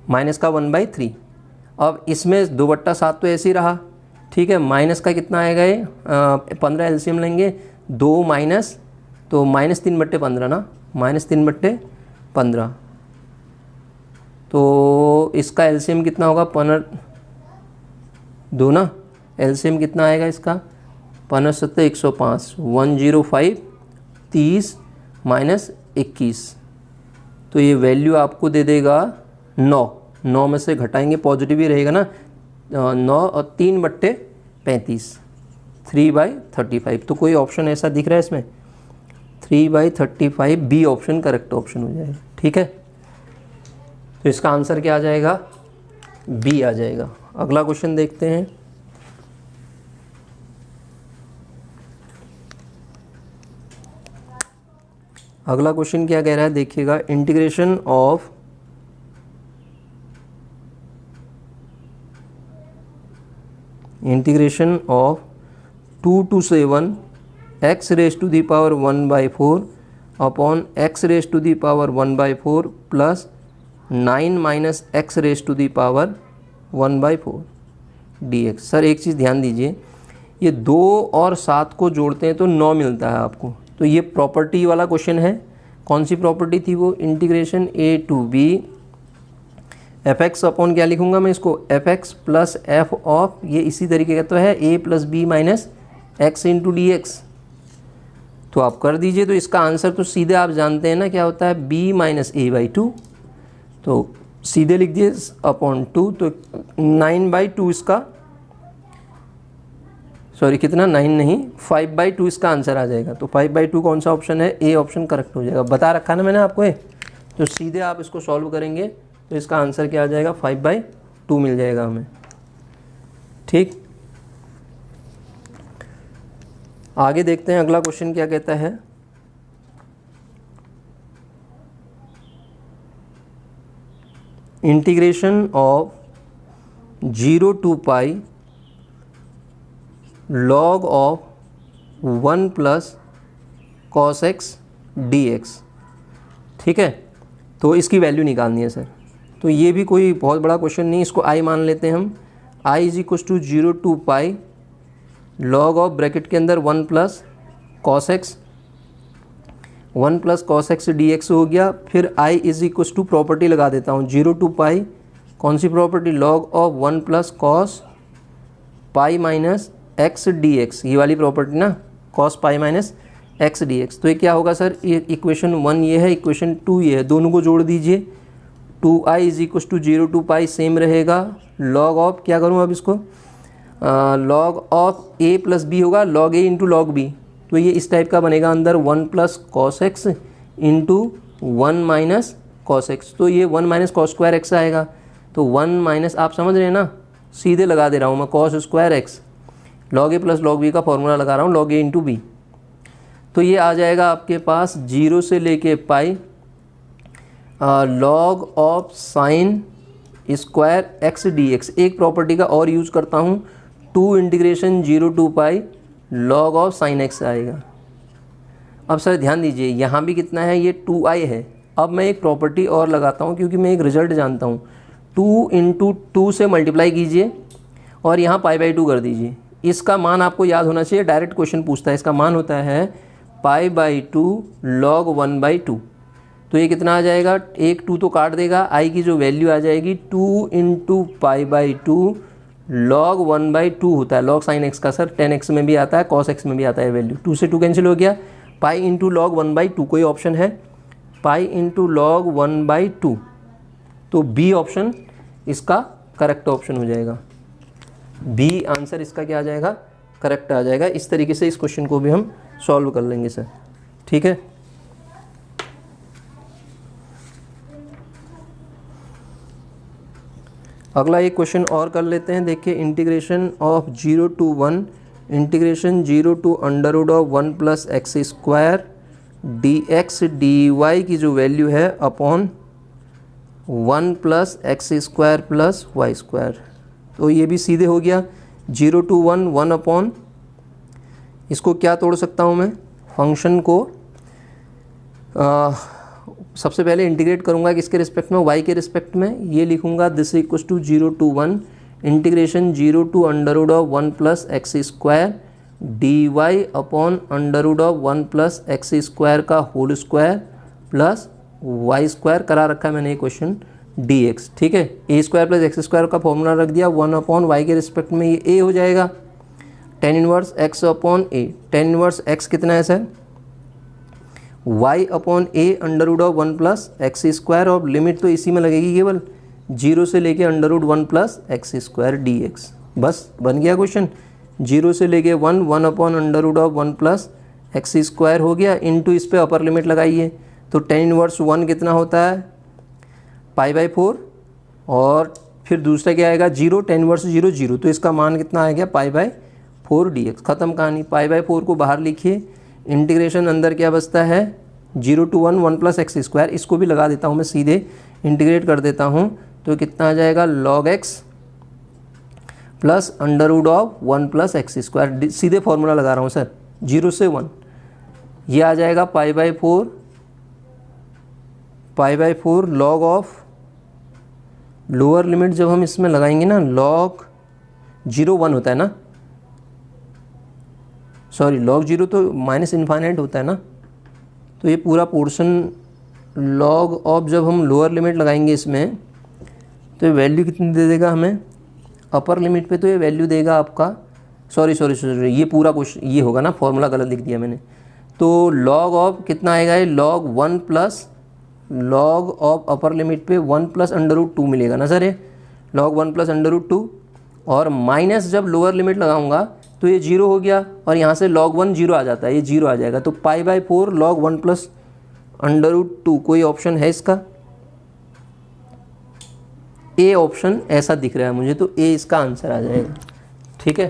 माइनस का 1/3। अब इसमें 2/7 तो ऐसे ही रहा, ठीक है, माइनस का कितना आएगा ये 15 एलसीएम लेंगे, 2 माइनस, तो -3/15 ना, -3/15, तो इसका एलसीएम कितना होगा, 2 ना, एलसीएम कितना आएगा इसका, 5 7 105, 105 30 माइनस 21, तो ये वैल्यू आपको दे देगा 9 में से घटाएंगे, पॉजिटिव ही रहेगा ना, 9 और 3/35, 3/35। तो कोई ऑप्शन ऐसा दिख रहा है इसमें, 3/35, बी ऑप्शन करेक्ट ऑप्शन हो जाएगा। ठीक है, तो इसका आंसर क्या आ जाएगा, बी आ जाएगा। अगला क्वेश्चन देखते हैं। अगला क्वेश्चन क्या कह रहा है, देखिएगा, integration of integration of 2 to 7 x raised to the power 1/4 upon x raised to the power 1/4 plus 9 minus x raised to the power 1/4 dx। Sir एक चीज़ ध्यान दीजिए, ये 2 और 7 को जोड़ते हैं तो 9 मिलता है आपको, तो ये प्रॉपर्टी वाला क्वेश्चन है। कौन सी प्रॉपर्टी थी वो, integration a to b f x upon क्या लिखूंगा मैं इसको, f x plus f of, ये इसी तरीके का तो है a plus B minus x into d x. तो आप कर दीजिए, तो इसका आंसर तो सीधे आप जानते हैं ना क्या होता है, b माइनस a/2, तो सीधे लिख दिए अपॉन 2, तो 9/2 इसका, सॉरी कितना, 9 नहीं, 5/2 इसका आंसर आ जाएगा। तो 5/2 कौन सा ऑप्शन है, ए ऑप्शन करेक्ट हो जाएगा। बता रखा ना मैंने आपको ये, तो सीधे आप इसको सॉल्व करेंगे तो इसका आंसर क्या आ जाएगा, 5/2 मिल जाएगा हमें। ठीक, आगे देखते हैं अगला क्वेश्चन क्या कहता है। Integration of 0 to pi log of 1 plus cos x dx। ठीक है, तो इसकी वैल्यू निकालनी है सर। तो ये भी कोई बहुत बड़ा क्वेश्चन नहीं, इसको i मान लेते हैं हम। i is equal to 0 to pi log of bracket के अंदर 1 plus cos x, 1 plus cos x dx हो गया। फिर i is equal to property लगा देता हूँ, 0 to पाई, कौन सी property, log of 1 plus cos pi minus x dx, ये वाली प्रॉपर्टी ना, cos pi minus x dx। तो ये क्या होगा सर, ये इक्वेशन 1 ये है, इक्वेशन 2 ये है, दोनों को जोड़ दीजिए। 2i is equal to 0 to pi same रहेगा, लॉग ऑफ, क्या करूँ अब इसको, log of a plus b होगा, log a into log b, तो ये इस टाइप का बनेगा अंदर 1 plus cos x into 1 minus cos x, तो ये 1 माइनस cos स्क्वायर x आएगा। तो 1 माइनस, आप समझ रहे हैं ना, सीधे लगा दे रहा हूँ मैं, cos square x, log a plus log b का फॉर्मूला लगा रहा हूँ, लॉग a इंटू बी। तो ये आ जाएगा आपके पास 0 से लेके पाई log of sine square x D x. एक प्रॉपर्टी का और यूज करता हूँ, 2 integration 0 to pi log of sine x आएगा। अब सर ध्यान दीजिए, यहाँ भी कितना है, ये 2i है। अब मैं एक प्रॉपर्टी और लगाता हूँ, क्योंकि मैं एक रिजल्ट जानता हूँ, 2 इंटू 2 से मल्टीप्लाई कीजिए और यहाँ π/2 कर दीजिए। इसका मान आपको याद होना चाहिए, डायरेक्ट क्वेश्चन पूछता है। इसका मान होता है π/2 log 1/2। तो ये कितना आ जाएगा, एक 2 तो काट देगा, i की जो वैल्यू आ जाएगी 2 इंटू π/2 log 1/2 होता है, log साइन x का सर 10x में भी आता है, cos x में भी आता है वैल्यू। 2 से 2 कैंसिल हो गया, पाई इंटू लॉग 1/2 कोई ऑप्शन है, पाई इंटू लॉग 1/2, तो बी ऑप्शन इसका करेक्ट ऑप्शन हो जाएगा। बी आंसर इसका क्या आ जाएगा, करेक्ट आ जाएगा। इस तरीके से इस क्वेश्चन को भी हम सॉल्व कर लेंगे सर। ठीक है, अगला एक क्वेश्चन और कर लेते हैं। देखिए, integration of 0 to 1 integration 0 to under of 1 plus x square D x D y की जो वैल्यू है upon 1 plus x square plus Y square. तो ये भी सीधे हो गया, 0 to 1 1 अपॉन, इसको क्या तोड़ सकता हूँ मैं, फंक्शन को सबसे पहले इंटीग्रेट करूँगा किसके रिस्पेक्ट में, y के रिस्पेक्ट में। ये लिखूँगा this equal to 0 to 1 integration 0 to under of 1 plus x square D y upon under of 1 plus x square का whole square plus Y square. करा रखा है मैंने ये क्वेश्चन डी एक्स, ठीक है। ए स्क्वायर प्लस एक्स स्क्वायर का formula रख दिया, 1/y के रिस्पेक्ट में ये ए हो जाएगा, tan inverse x upon a. tan inverse x कितना है sir, y upon a under root of 1 plus x square, और लिमिट तो इसी में लगेगी केवल 0 से लेके under root 1 plus x square D x. बस बन गया क्वेश्चन। 0 से लेके 1 upon under root of 1 plus x square हो गया, इनटू इस पे अपर लिमिट लगाइए, तो tan इनवर्स 1 कितना होता है, π/4, और फिर दूसरा क्या आएगा 0, tan इनवर्स 0 0, तो इसका मान कितना आ गया π/4 dx। ख़त्म कहानी। π/4 को बाहर लिखिए, इंटीग्रेशन अंदर क्या बचता है 0 to 1 1 प्लस एक्स स्क्वायर, इसको भी लगा देता हूँ मैं, सीधे इंटीग्रेट कर देता हूँ, तो कितना आ जाएगा log x plus under root of 1 plus x square, सीधे फॉर्मूला लगा रहा हूँ सर, 0 से 1, ये आ जाएगा π/4 log ऑफ, लोअर लिमिट जब हम इसमें लगाएंगे ना, log 0 1 होता है ना, सॉरी log 0 तो माइनस इन्फाइनाइट होता है ना, तो ये पूरा पोर्शन log ऑफ, जब हम लोअर लिमिट लगाएंगे इसमें, तो ये वैल्यू कितनी दे देगा हमें, अपर लिमिट पे तो ये वैल्यू देगा आपका, सॉरी ये पूरा क्वेश्चन ये होगा ना, फॉर्मूला गलत लिख दिया मैंने, तो log ऑफ कितना आएगा, ये log 1 plus log of upper limit पे 1 प्लस अंडर रूट 2 मिलेगा ना सर, ये log 1 प्लस अंडर रूट 2, और माइनस जब लोअर लिमिट लगाऊंगा तो ये 0 हो गया, और यहाँ से log 1 0 आ जाता है, ये 0 आ जाएगा, तो π/4 log 1 प्लस अंडर रूट 2, कोई ऑप्शन है इसका, ए ऑप्शन ऐसा दिख रहा है मुझे, तो ए इसका आंसर आ जाएगा, ठीक है।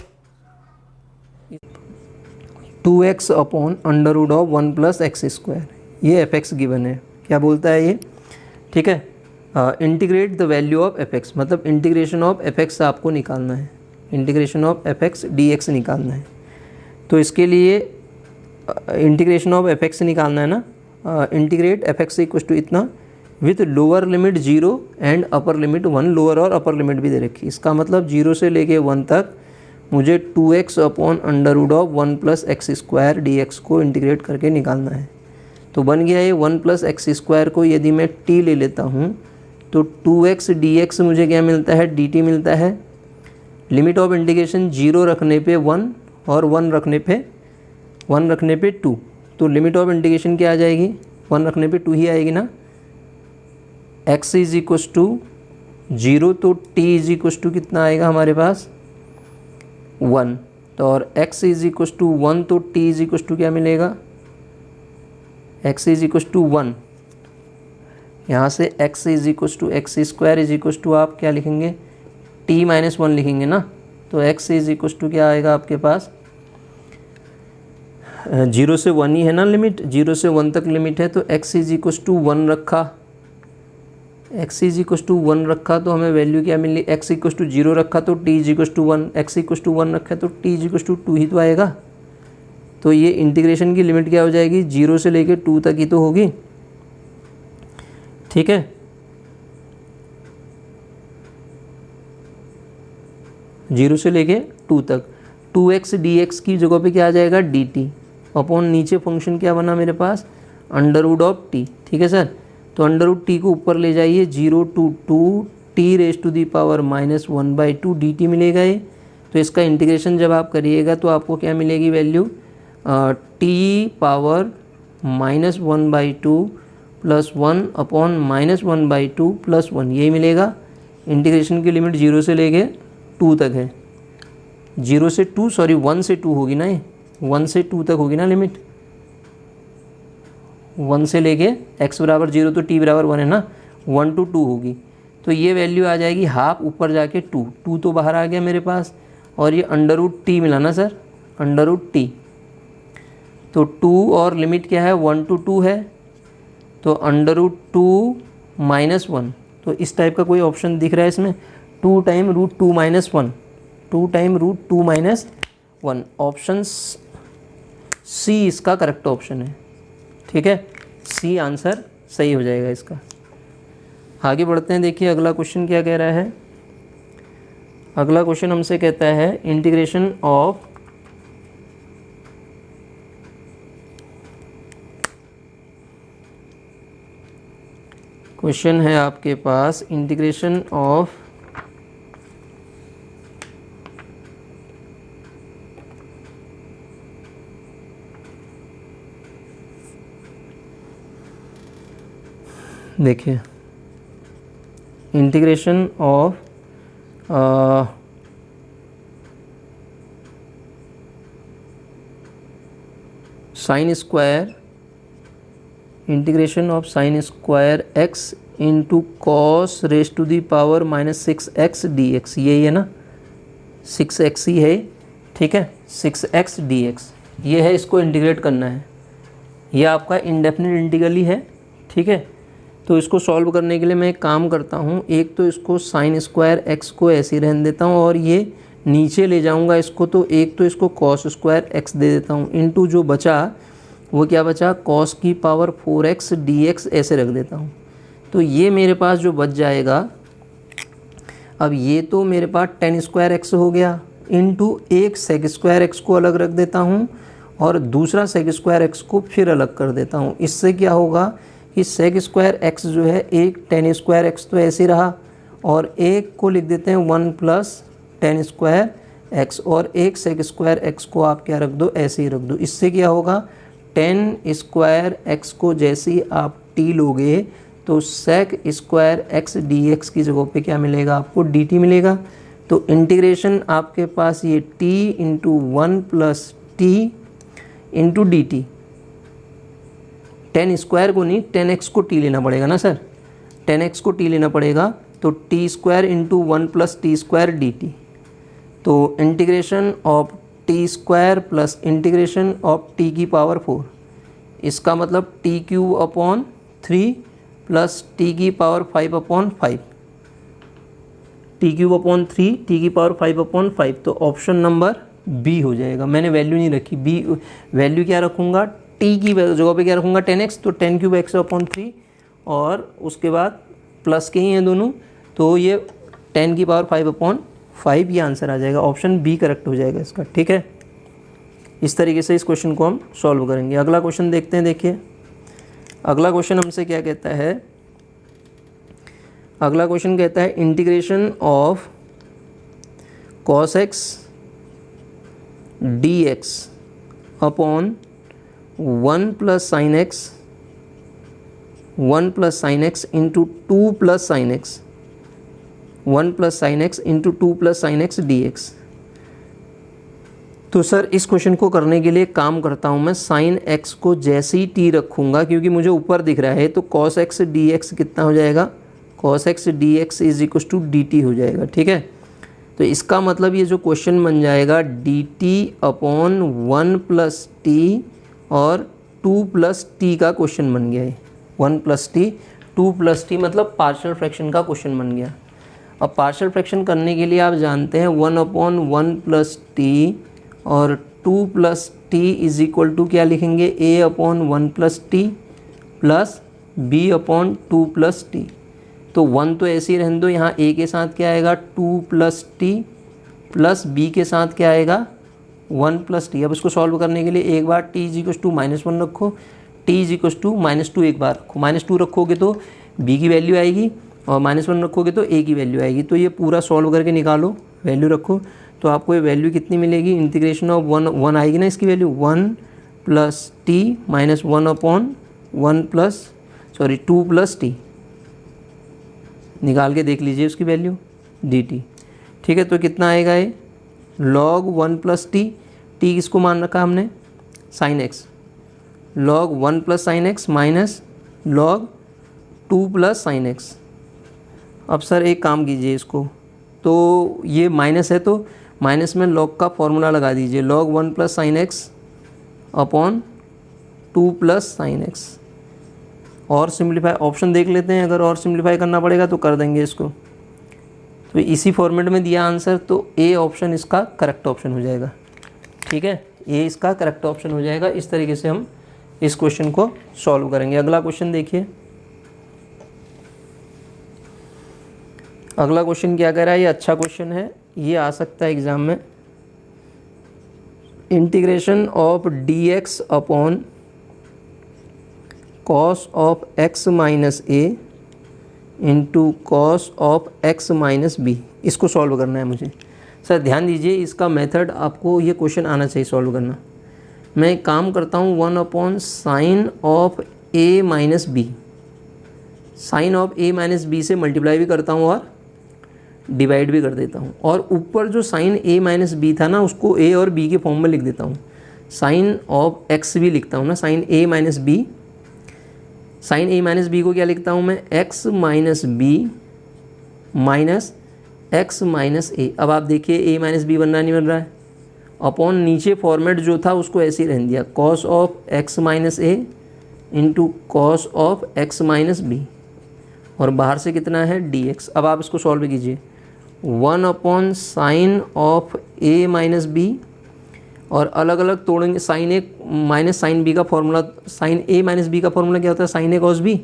2x upon under root of 1 plus x square, ये fx गिवन है, क्या बोलता है ये, ठीक है। Integrate the value of fx, मतलब इंटीग्रेशन ऑफ fx आपको निकालना है, इंटीग्रेशन ऑफ fx dx निकालना है, तो इसके लिए इंटीग्रेशन ऑफ fx निकालना है ना, इंटीग्रेट fx इक्वल टू इतना with lower limit 0 and upper limit 1, lower और अपर लिमिट भी दे रखी, इसका मतलब 0 से लेके 1 तक मुझे 2x upon under root of 1 plus x square d को इंटीग्रेट करके निकालना है। तो बन गया ये 1 प्लस एक्स स्क्वायर को यदि मैं t ले लेता हूँ, तो 2x dx मुझे क्या मिलता है, dt मिलता है। लिमिट ऑफ इंटीग्रेशन 0 रखने पे 1 और 1 रखने पे 2, तो लिमिट ऑफ इंटीग्रेशन क्या आ जाएगी, 1 रखने पे 2 ही आएगी ना। x इज इक्व टू 0, तो t इज इक्व टू कितना आएगा हमारे पास 1, तो और x इज इक्व टू 1, तो t इज इक्व टू क्या मिलेगा, x इज इक्व टू 1, यहाँ से x is equal to x square is equal to आप क्या लिखेंगे, t माइनस 1 लिखेंगे ना, तो x इज इक्व टू क्या आएगा आपके पास, 0 से 1 ही है ना लिमिट, 0 से 1 तक लिमिट है, तो x इज इक्व टू 1 रखा, x इज इक्व टू 1 रखा तो हमें वैल्यू क्या मिली, x इक्व टू 0 रखा तो t is equal to 1, x equal to 1 रखा तो t इज इक्व टू 2 ही तो आएगा। तो ये इंटीग्रेशन की लिमिट क्या हो जाएगी, 0 से लेके 2 तक ही तो होगी, ठीक है। 0 से लेके 2 तक, 2x dx की जगह पे क्या आ जाएगा dt, अपॉन नीचे फंक्शन क्या बना मेरे पास, अंडर रूट ऑफ t, ठीक है सर। तो अंडर रूट टी को ऊपर ले जाइए, 0 to 2 t raise to the power -1/2 dt मिलेगा ये। तो इसका इंटीग्रेशन जब आप करिएगा तो आपको क्या मिलेगी value, t power -1/2 plus 1 upon -1/2 plus 1, यही मिलेगा। इंटीग्रेशन की लिमिट 0 से लेके 2 तक है, 0 से 2 सॉरी 1 से 2 होगी ना, ये 1 से 2 तक होगी ना लिमिट, 1 से लेके x बराबर 0 तो t बराबर 1 है ना, 1 to 2 होगी। तो ये वैल्यू आ जाएगी हाफ, ऊपर जाके 2 तो बाहर आ गया मेरे पास, और ये अंडर रूट टी मिला ना सर, अंडर रूट टी, तो 2 और लिमिट क्या है 1 to 2 है, तो अंडर रूट 2 -1, तो इस टाइप का कोई ऑप्शन दिख रहा है इसमें, 2 time root 2 -1, 2 time root 2 -1, option C इसका करेक्ट ऑप्शन है, ठीक है, सी आंसर सही हो जाएगा इसका। आगे बढ़ते हैं, देखिए अगला क्वेश्चन क्या कह रहा है। अगला क्वेश्चन हमसे कहता है इंटीग्रेशन ऑफ क्वेश्चन है आपके पास इंटीग्रेशन ऑफ देखिए integration of sine square integration of sine square x into cos raise to the power -6x dx, यही है ना, 6x ही है, ठीक है, 6x dx ये है, इसको इंटीग्रेट करना है। ये आपका इंडेफिनिट इंटीग्रल ही है, ठीक है। तो इसको सॉल्व करने के लिए मैं एक काम करता हूँ, एक तो इसको साइन स्क्वायर एक्स को ऐसे ही रहने देता हूँ और ये नीचे ले जाऊँगा इसको, तो एक तो इसको कॉस स्क्वायर एक्स दे देता हूँ, इनटू जो बचा वो क्या बचा, कॉस की पावर 4x dx ऐसे रख देता हूँ। तो ये मेरे पास जो बच जाएगा, अब ये तो मेरे पास टेन स्क्वायर एक्स हो गया, इनटू एक सेक स्क्वायर एक्स को अलग रख देता हूँ और दूसरा सेक स्क्वायर एक्स को फिर अलग कर देता हूँ। इससे क्या होगा कि सेक स्क्वायर एक्स जो है, एक टेन स्क्वायर एक्स तो ऐसे रहा और एक को लिख देते हैं 1 प्लस टेन स्क्वायर एक्स और एक सेक स्क्वायर एक्स को आप क्या रख दो, ऐसे ही रख दो। इससे क्या होगा, टेन स्क्वायर एक्स को जैसे ही आप टी लोगे तो sec square x D x की जगह पे क्या मिलेगा, आपको डी टी मिलेगा। तो इंटीग्रेशन आपके पास ये t into 1 plus T into d T, ten square को नहीं, 10x को t लेना पड़ेगा ना सर, 10x को t लेना पड़ेगा, तो t square into 1 plus t square d t. तो integration of t square plus integration of t की पावर 4, इसका मतलब t cube upon 3 plus t की power 5 upon 5, t cube upon 3 t की पावर 5 अपॉन 5। तो ऑप्शन नंबर बी हो जाएगा। मैंने वैल्यू नहीं रखी, बी वैल्यू क्या रखूँगा, टी की जगह पे क्या रखूँगा 10x, तो 10 क्यूब एक्स अपॉन 3 और उसके बाद प्लस के ही हैं दोनों, तो ये 10 की पावर 5 अपॉन 5 ये आंसर आ जाएगा। ऑप्शन बी करेक्ट हो जाएगा इसका, ठीक है। इस तरीके से इस क्वेश्चन को हम सॉल्व करेंगे। अगला क्वेश्चन देखते हैं। देखिए अगला क्वेश्चन हमसे क्या कहता है, अगला क्वेश्चन कहता है integration of cos x D x upon 1 plus sine x, 1 plus sine x into 2 plus sine x, 1 plus sine x into 2 plus sign x D x. तो सर इस क्वेश्चन को करने के लिए काम करता हूँ मैं, साइन एक्स को जैसे ही टी रखूँगा क्योंकि मुझे ऊपर दिख रहा है, तो कॉस एक्स डी एक्स कितना हो जाएगा, cos x D x is equal to d t हो जाएगा, ठीक है। तो इसका मतलब ये जो क्वेश्चन बन जाएगा D T upon 1 plus t और 2 प्लस टी का क्वेश्चन बन गया है। 1 प्लस टी 2 प्लस टी मतलब पार्शियल फ्रैक्शन का क्वेश्चन बन गया। अब पार्शियल फ्रैक्शन करने के लिए आप जानते हैं 1 अपॉन 1 प्लस टी और 2 plus t is equal to क्या लिखेंगे, a upon 1 plus t plus b upon 2 plus t. तो 1 तो ऐसे ही रहने दो, यहाँ a के साथ क्या आएगा 2 प्लस टी प्लस b के साथ क्या आएगा 1 प्लस टी। अब इसको सॉल्व करने के लिए एक बार t इज इक्वल टू -1 रखो, t इज इक्वल टू -2 एक बार रखो, -2 रखोगे तो b की वैल्यू आएगी और -1 रखोगे तो a की वैल्यू आएगी। तो ये पूरा सॉल्व करके निकालो, वैल्यू रखो, तो आपको ये वैल्यू कितनी मिलेगी, इंटीग्रेशन ऑफ 1 आएगी ना इसकी value, 1 plus T minus 1 upon 2 plus T, निकाल के देख लीजिए उसकी वैल्यू डी टी, ठीक है। तो कितना आएगा ये, लॉग 1 प्लस टी, टी किसको मान रखा हमने, sine x, log 1 plus sign x minus log 2 plus sine x. अब सर एक काम कीजिए इसको, तो ये माइनस है तो माइनस में लॉग का फॉर्मूला लगा दीजिए, log 1 plus sine x upon 2 plus sine x. और सिंप्लीफाई ऑप्शन देख लेते हैं, अगर और सिंप्लीफाई करना पड़ेगा तो कर देंगे इसको। तो इसी फॉर्मेट में दिया आंसर, तो ए ऑप्शन इसका करेक्ट ऑप्शन हो जाएगा, ठीक है, ए इसका करेक्ट ऑप्शन हो जाएगा। इस तरीके से हम इस क्वेश्चन को सॉल्व करेंगे। अगला क्वेश्चन देखिए, अगला क्वेश्चन क्या कह रहा है, ये अच्छा क्वेश्चन है, ये आ सकता है एग्ज़ाम में। Integration of D x upon cos of x minus a into cos of x minus b, इसको सॉल्व करना है मुझे। सर ध्यान दीजिए, इसका मेथड आपको ये क्वेश्चन आना चाहिए सॉल्व करना। मैं एक काम करता हूँ, 1 sine of a minus b, sine of a minus b से मल्टीप्लाई भी करता हूँ और डिवाइड भी कर देता हूँ, और ऊपर जो साइन ए माइनस बी था ना उसको ए और बी के फॉर्म में लिख देता हूँ। साइन ऑफ एक्स भी लिखता हूँ ना, sine a minus b, sine a minus b को क्या लिखता हूँ मैं, x minus b minus x minus a. अब आप देखिए ए माइनस बी बन रहा नहीं बन रहा है, अपॉन नीचे फॉर्मेट जो था उसको ऐसे ही रहने दिया, cos of x minus a into cos of x minus b, और बाहर से कितना है डी एक्स। अब आप इसको सॉल्व कीजिए, 1 sine of a minus b, और अलग अलग तोड़ेंगे, sine a minus sine b का formula, sine a minus b का फॉर्मूला क्या होता है, sine a cos b,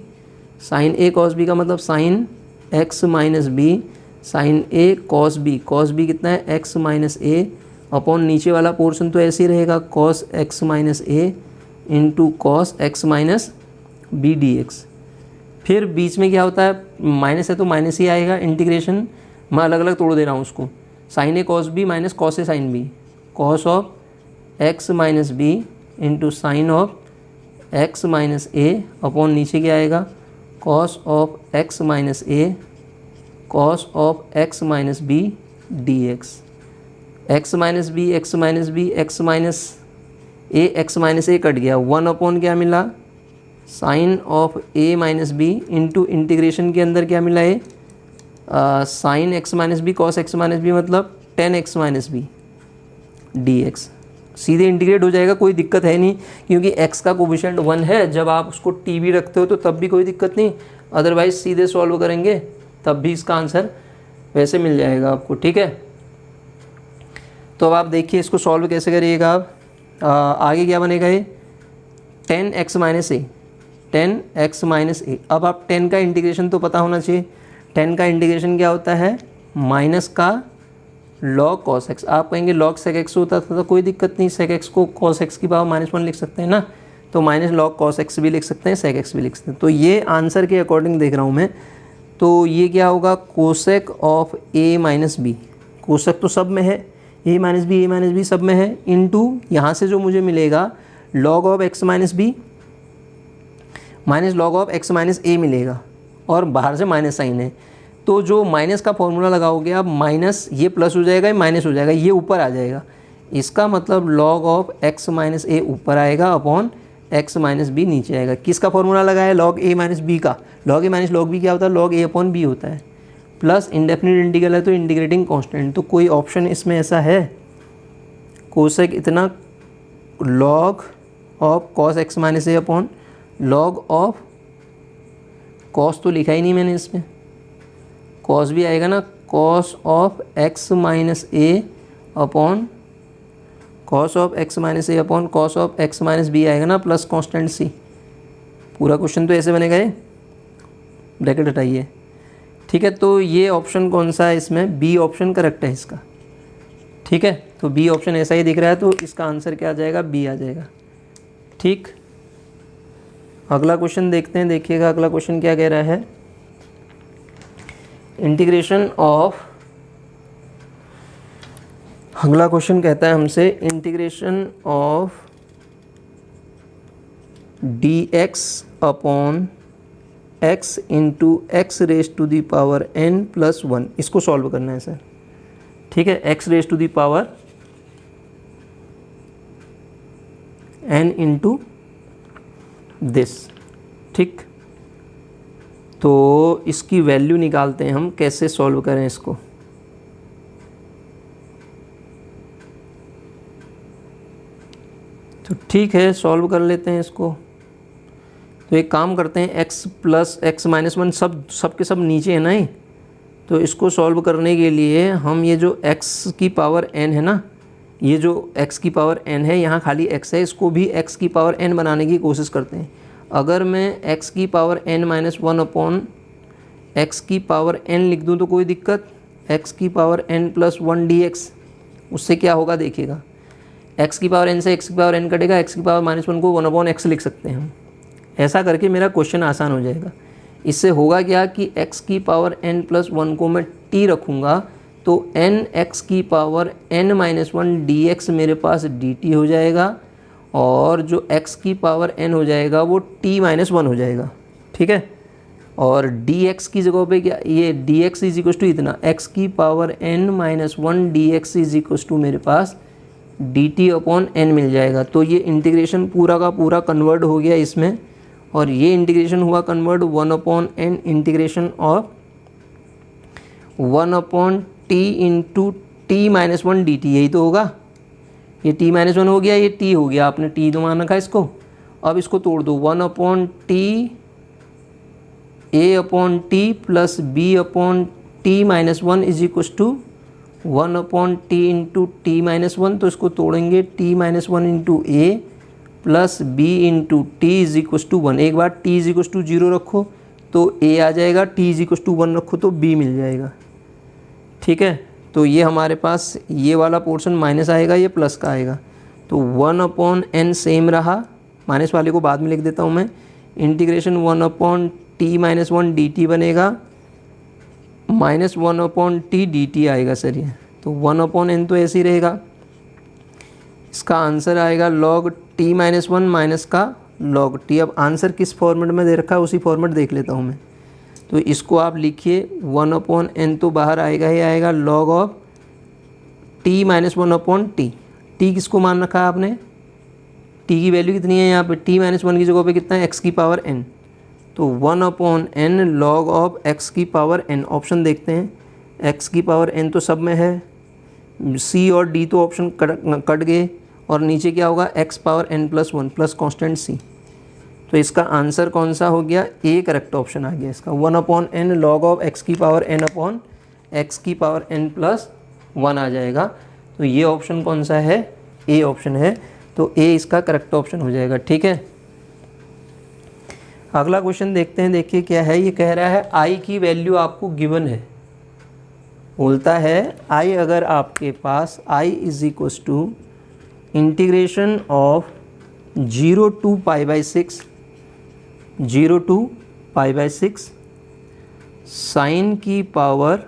sine a cos b का मतलब sine x minus b sine a cos b, cos b कितना है एक्स माइनस ए, अपॉन नीचे वाला पोर्शन तो ऐसे ही रहेगा cos x minus a into cos x minus b d x. फिर बीच में क्या होता है, माइनस है तो माइनस ही आएगा, इंटीग्रेशन मैं अलग अलग तोड़ दे रहा हूँ उसको, sine a cos b minus cos a sine b, cos of x minus b into sine of x minus a, upon नीचे क्या आएगा cos of x minus a cos of x minus b d x. X minus b x minus b x minus a cut गया, 1 क्या मिला, sine of a minus b into integration के अंदर क्या मिला है, sine x minus B cos x minus b मतलब tan x minus b d x. सीधे इंटीग्रेट हो जाएगा, कोई दिक्कत है नहीं, क्योंकि x का कोफिशिएंट 1 है। जब आप उसको t भी रखते हो तो तब भी कोई दिक्कत नहीं, अदरवाइज सीधे सॉल्व करेंगे तब भी इसका आंसर वैसे मिल जाएगा आपको, ठीक है। तो अब आप देखिए इसको सॉल्व कैसे करिएगा आप, आगे क्या बनेगा ये 10x minus A, 10x minus a. अब आप 10 का इंटीग्रेशन तो पता होना चाहिए, 10 का इंटीग्रेशन क्या होता है, माइनस का लॉग कॉस एक्स। आप कहेंगे लॉग सेक एक्स होता था तो कोई दिक्कत नहीं, सेक एक्स को कॉस एक्स की पावर -1 लिख सकते हैं ना, तो माइनस लॉग कॉस एक्स भी लिख सकते हैं, सेक एक्स भी लिख सकते हैं। तो ये आंसर के अकॉर्डिंग देख रहा हूँ मैं, तो ये क्या होगा cosec of a minus b, cosec तो सब में है, ए माइनस बी सब में है, इनटू यहाँ से जो मुझे मिलेगा log of x minus b minus log of x minus a मिलेगा, और बाहर से माइनस साइन है, तो जो माइनस का फॉर्मूला लगाओगे आप, माइनस ये प्लस हो जाएगा, ये माइनस हो जाएगा, ये ऊपर आ जाएगा, इसका मतलब लॉग ऑफ एक्स माइनस ए ऊपर आएगा अपॉन एक्स माइनस बी नीचे आएगा। किसका फॉर्मूला लगाया, लॉग ए माइनस बी का, लॉग ए माइनस लॉग बी क्या होता है, लॉग ए अपॉन बी होता है, प्लस इंडेफिनिट इंटीग्रल है तो इंटीग्रेटिंग कांस्टेंट, तो कोई ऑप्शन इसमें ऐसा है कोसेक इतना log of cos x minus a upon log of cos, तो लिखा ही नहीं मैंने इसमें, कॉस भी आएगा ना, cos of x minus a upon cos of x minus a upon cos of x minus b आएगा ना, प्लस कांस्टेंट सी। पूरा क्वेश्चन तो ऐसे बनेगा, ये ब्रैकेट हटाइए, ठीक है। तो ये ऑप्शन कौन सा है इसमें, बी ऑप्शन करेक्ट है इसका, ठीक है। तो बी ऑप्शन ऐसा ही दिख रहा है, तो इसका आंसर क्या आ जाएगा, बी आ जाएगा, ठीक। अगला क्वेश्चन देखते हैं, देखिएगा अगला क्वेश्चन क्या कह रहा है, इंटीग्रेशन ऑफ, अगला क्वेश्चन कहता है हमसे integration of D x upon x into x raise to the power n plus 1, इसको सॉल्व करना है सर, ठीक है। X raise to the power n into this, ठीक। तो इसकी वैल्यू निकालते हैं हम, कैसे सॉल्व करें इसको, तो ठीक है सॉल्व कर लेते हैं इसको। तो एक काम करते हैं, x प्लस एक्स माइनस 1 सब के सब नीचे है ना ही, तो इसको सॉल्व करने के लिए हम ये जो x की पावर n है ना, ये जो x की पावर n है, यहाँ खाली x है, इसको भी x की पावर n बनाने की कोशिश करते हैं। अगर मैं x की power n minus 1 upon x की पावर n लिख दूँ तो कोई दिक्कत, x की पावर n प्लस 1 dx, उससे क्या होगा देखिएगा, x की पावर n से x की पावर n कटेगा, x की पावर -1 को 1 अपॉन x लिख सकते हैं हम। ऐसा करके मेरा क्वेश्चन आसान हो जाएगा। इससे होगा क्या कि x की पावर n+1 को मैं t रखूँगा तो n(x की पावर n-1 dx मेरे पास dt हो जाएगा, और जो x की पावर n हो जाएगा वो t-1 हो जाएगा। ठीक है, और dx की जगह पे क्या, ये dx इज इक्वल टू इतना, x की power n-1 dx is equal to मेरे पास dt/n मिल जाएगा। तो ये इंटीग्रेशन पूरा का पूरा कन्वर्ट हो गया इसमें, और ये इंटीग्रेशन हुआ convert 1/n integration of 1/t into t-1 dt, यही तो होगा। ये t-1 हो गया, ये t हो गया, आपने t तो मान रखा इसको। अब इसको तोड़ दो, 1/t a/t plus b/t-1 is equal to 1/t into t-1, तो इसको तोड़ेंगे t-1 into a plus b into t is equal to 1। एक बार t इज इक्वल टू 0 रखो तो a आ जाएगा, t इज इक्वल टू 1 रखो तो b मिल जाएगा। ठीक है, तो ये हमारे पास ये वाला पोर्शन माइनस आएगा, ये प्लस का आएगा, तो 1/n सेम रहा, माइनस वाले को बाद में लिख देता हूँ मैं। इंटीग्रेशन 1/t-1 dt बनेगा, माइनस 1/t dt आएगा सर ये, तो 1/n तो ऐसे ही रहेगा। इसका आंसर आएगा log t-1 माइनस का log t। अब आंसर किस फॉर्मेट में दे रखा है उसी फॉर्मेट देख लेता हूँ मैं। तो इसको आप लिखिए 1/n तो बाहर आएगा ही आएगा, log ऑफ t-1/t। t किसको मान रखा है आपने, t की वैल्यू कितनी है यहाँ पे, t-1 की जगह पे कितना है, x की पावर n, तो 1/n log ऑफ x की पावर n। ऑप्शन देखते हैं, x की पावर n तो सब में है, c और d तो ऑप्शन कट गए, और नीचे क्या होगा, x power n+1 plus constant c। तो इसका आंसर कौन सा हो गया, ए करेक्ट ऑप्शन आ गया इसका, 1/n log ऑफ x की पावर n/x की पावर n+1 आ जाएगा। तो ये ऑप्शन कौन सा है, ए ऑप्शन है, तो ए इसका करेक्ट ऑप्शन हो जाएगा। ठीक है, अगला क्वेश्चन देखते हैं। देखिए क्या है, ये कह रहा है i की वैल्यू आपको गिवन है, बोलता है i अगर आपके पास i is equal to integration of 0 to π/6 sine की पावर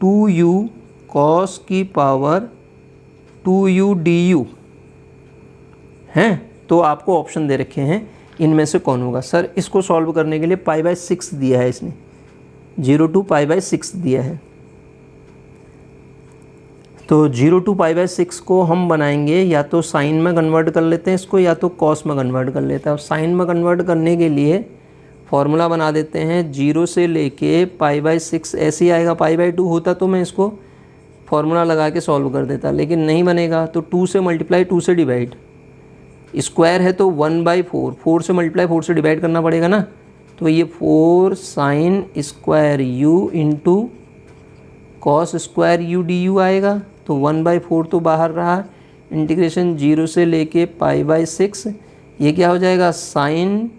2u कॉस की पावर 2u du हैं, तो आपको ऑप्शन दे रखे हैं, इनमें से कौन होगा। सर इसको सॉल्व करने के लिए π/6 दिया है इसने, 0 to π/6 दिया है, तो 0 to π/6 को हम बनाएंगे या तो साइन में कन्वर्ट कर लेते हैं इसको, या तो कॉस में कन्वर्ट कर लेते हैं। अब साइन में कन्वर्ट करने के लिए फॉर्मूला बना देते हैं, 0 से लेके π/6 ऐसे ही आएगा, π/2 होता तो मैं इसको फॉर्मूला लगा के सॉल्व कर देता, लेकिन नहीं बनेगा, तो 2 से मल्टीप्लाई 2 से डिवाइड, स्क्वायर है तो 1/4, 4 से मल्टीप्लाई 4 से डिवाइड करना पड़ेगा ना, तो ये 4 sine square u into cos square u du आएगा, तो 1/4 तो बाहर रहा, इंटीग्रेशन 0 से लेके π/6, ये क्या हो जाएगा, साइन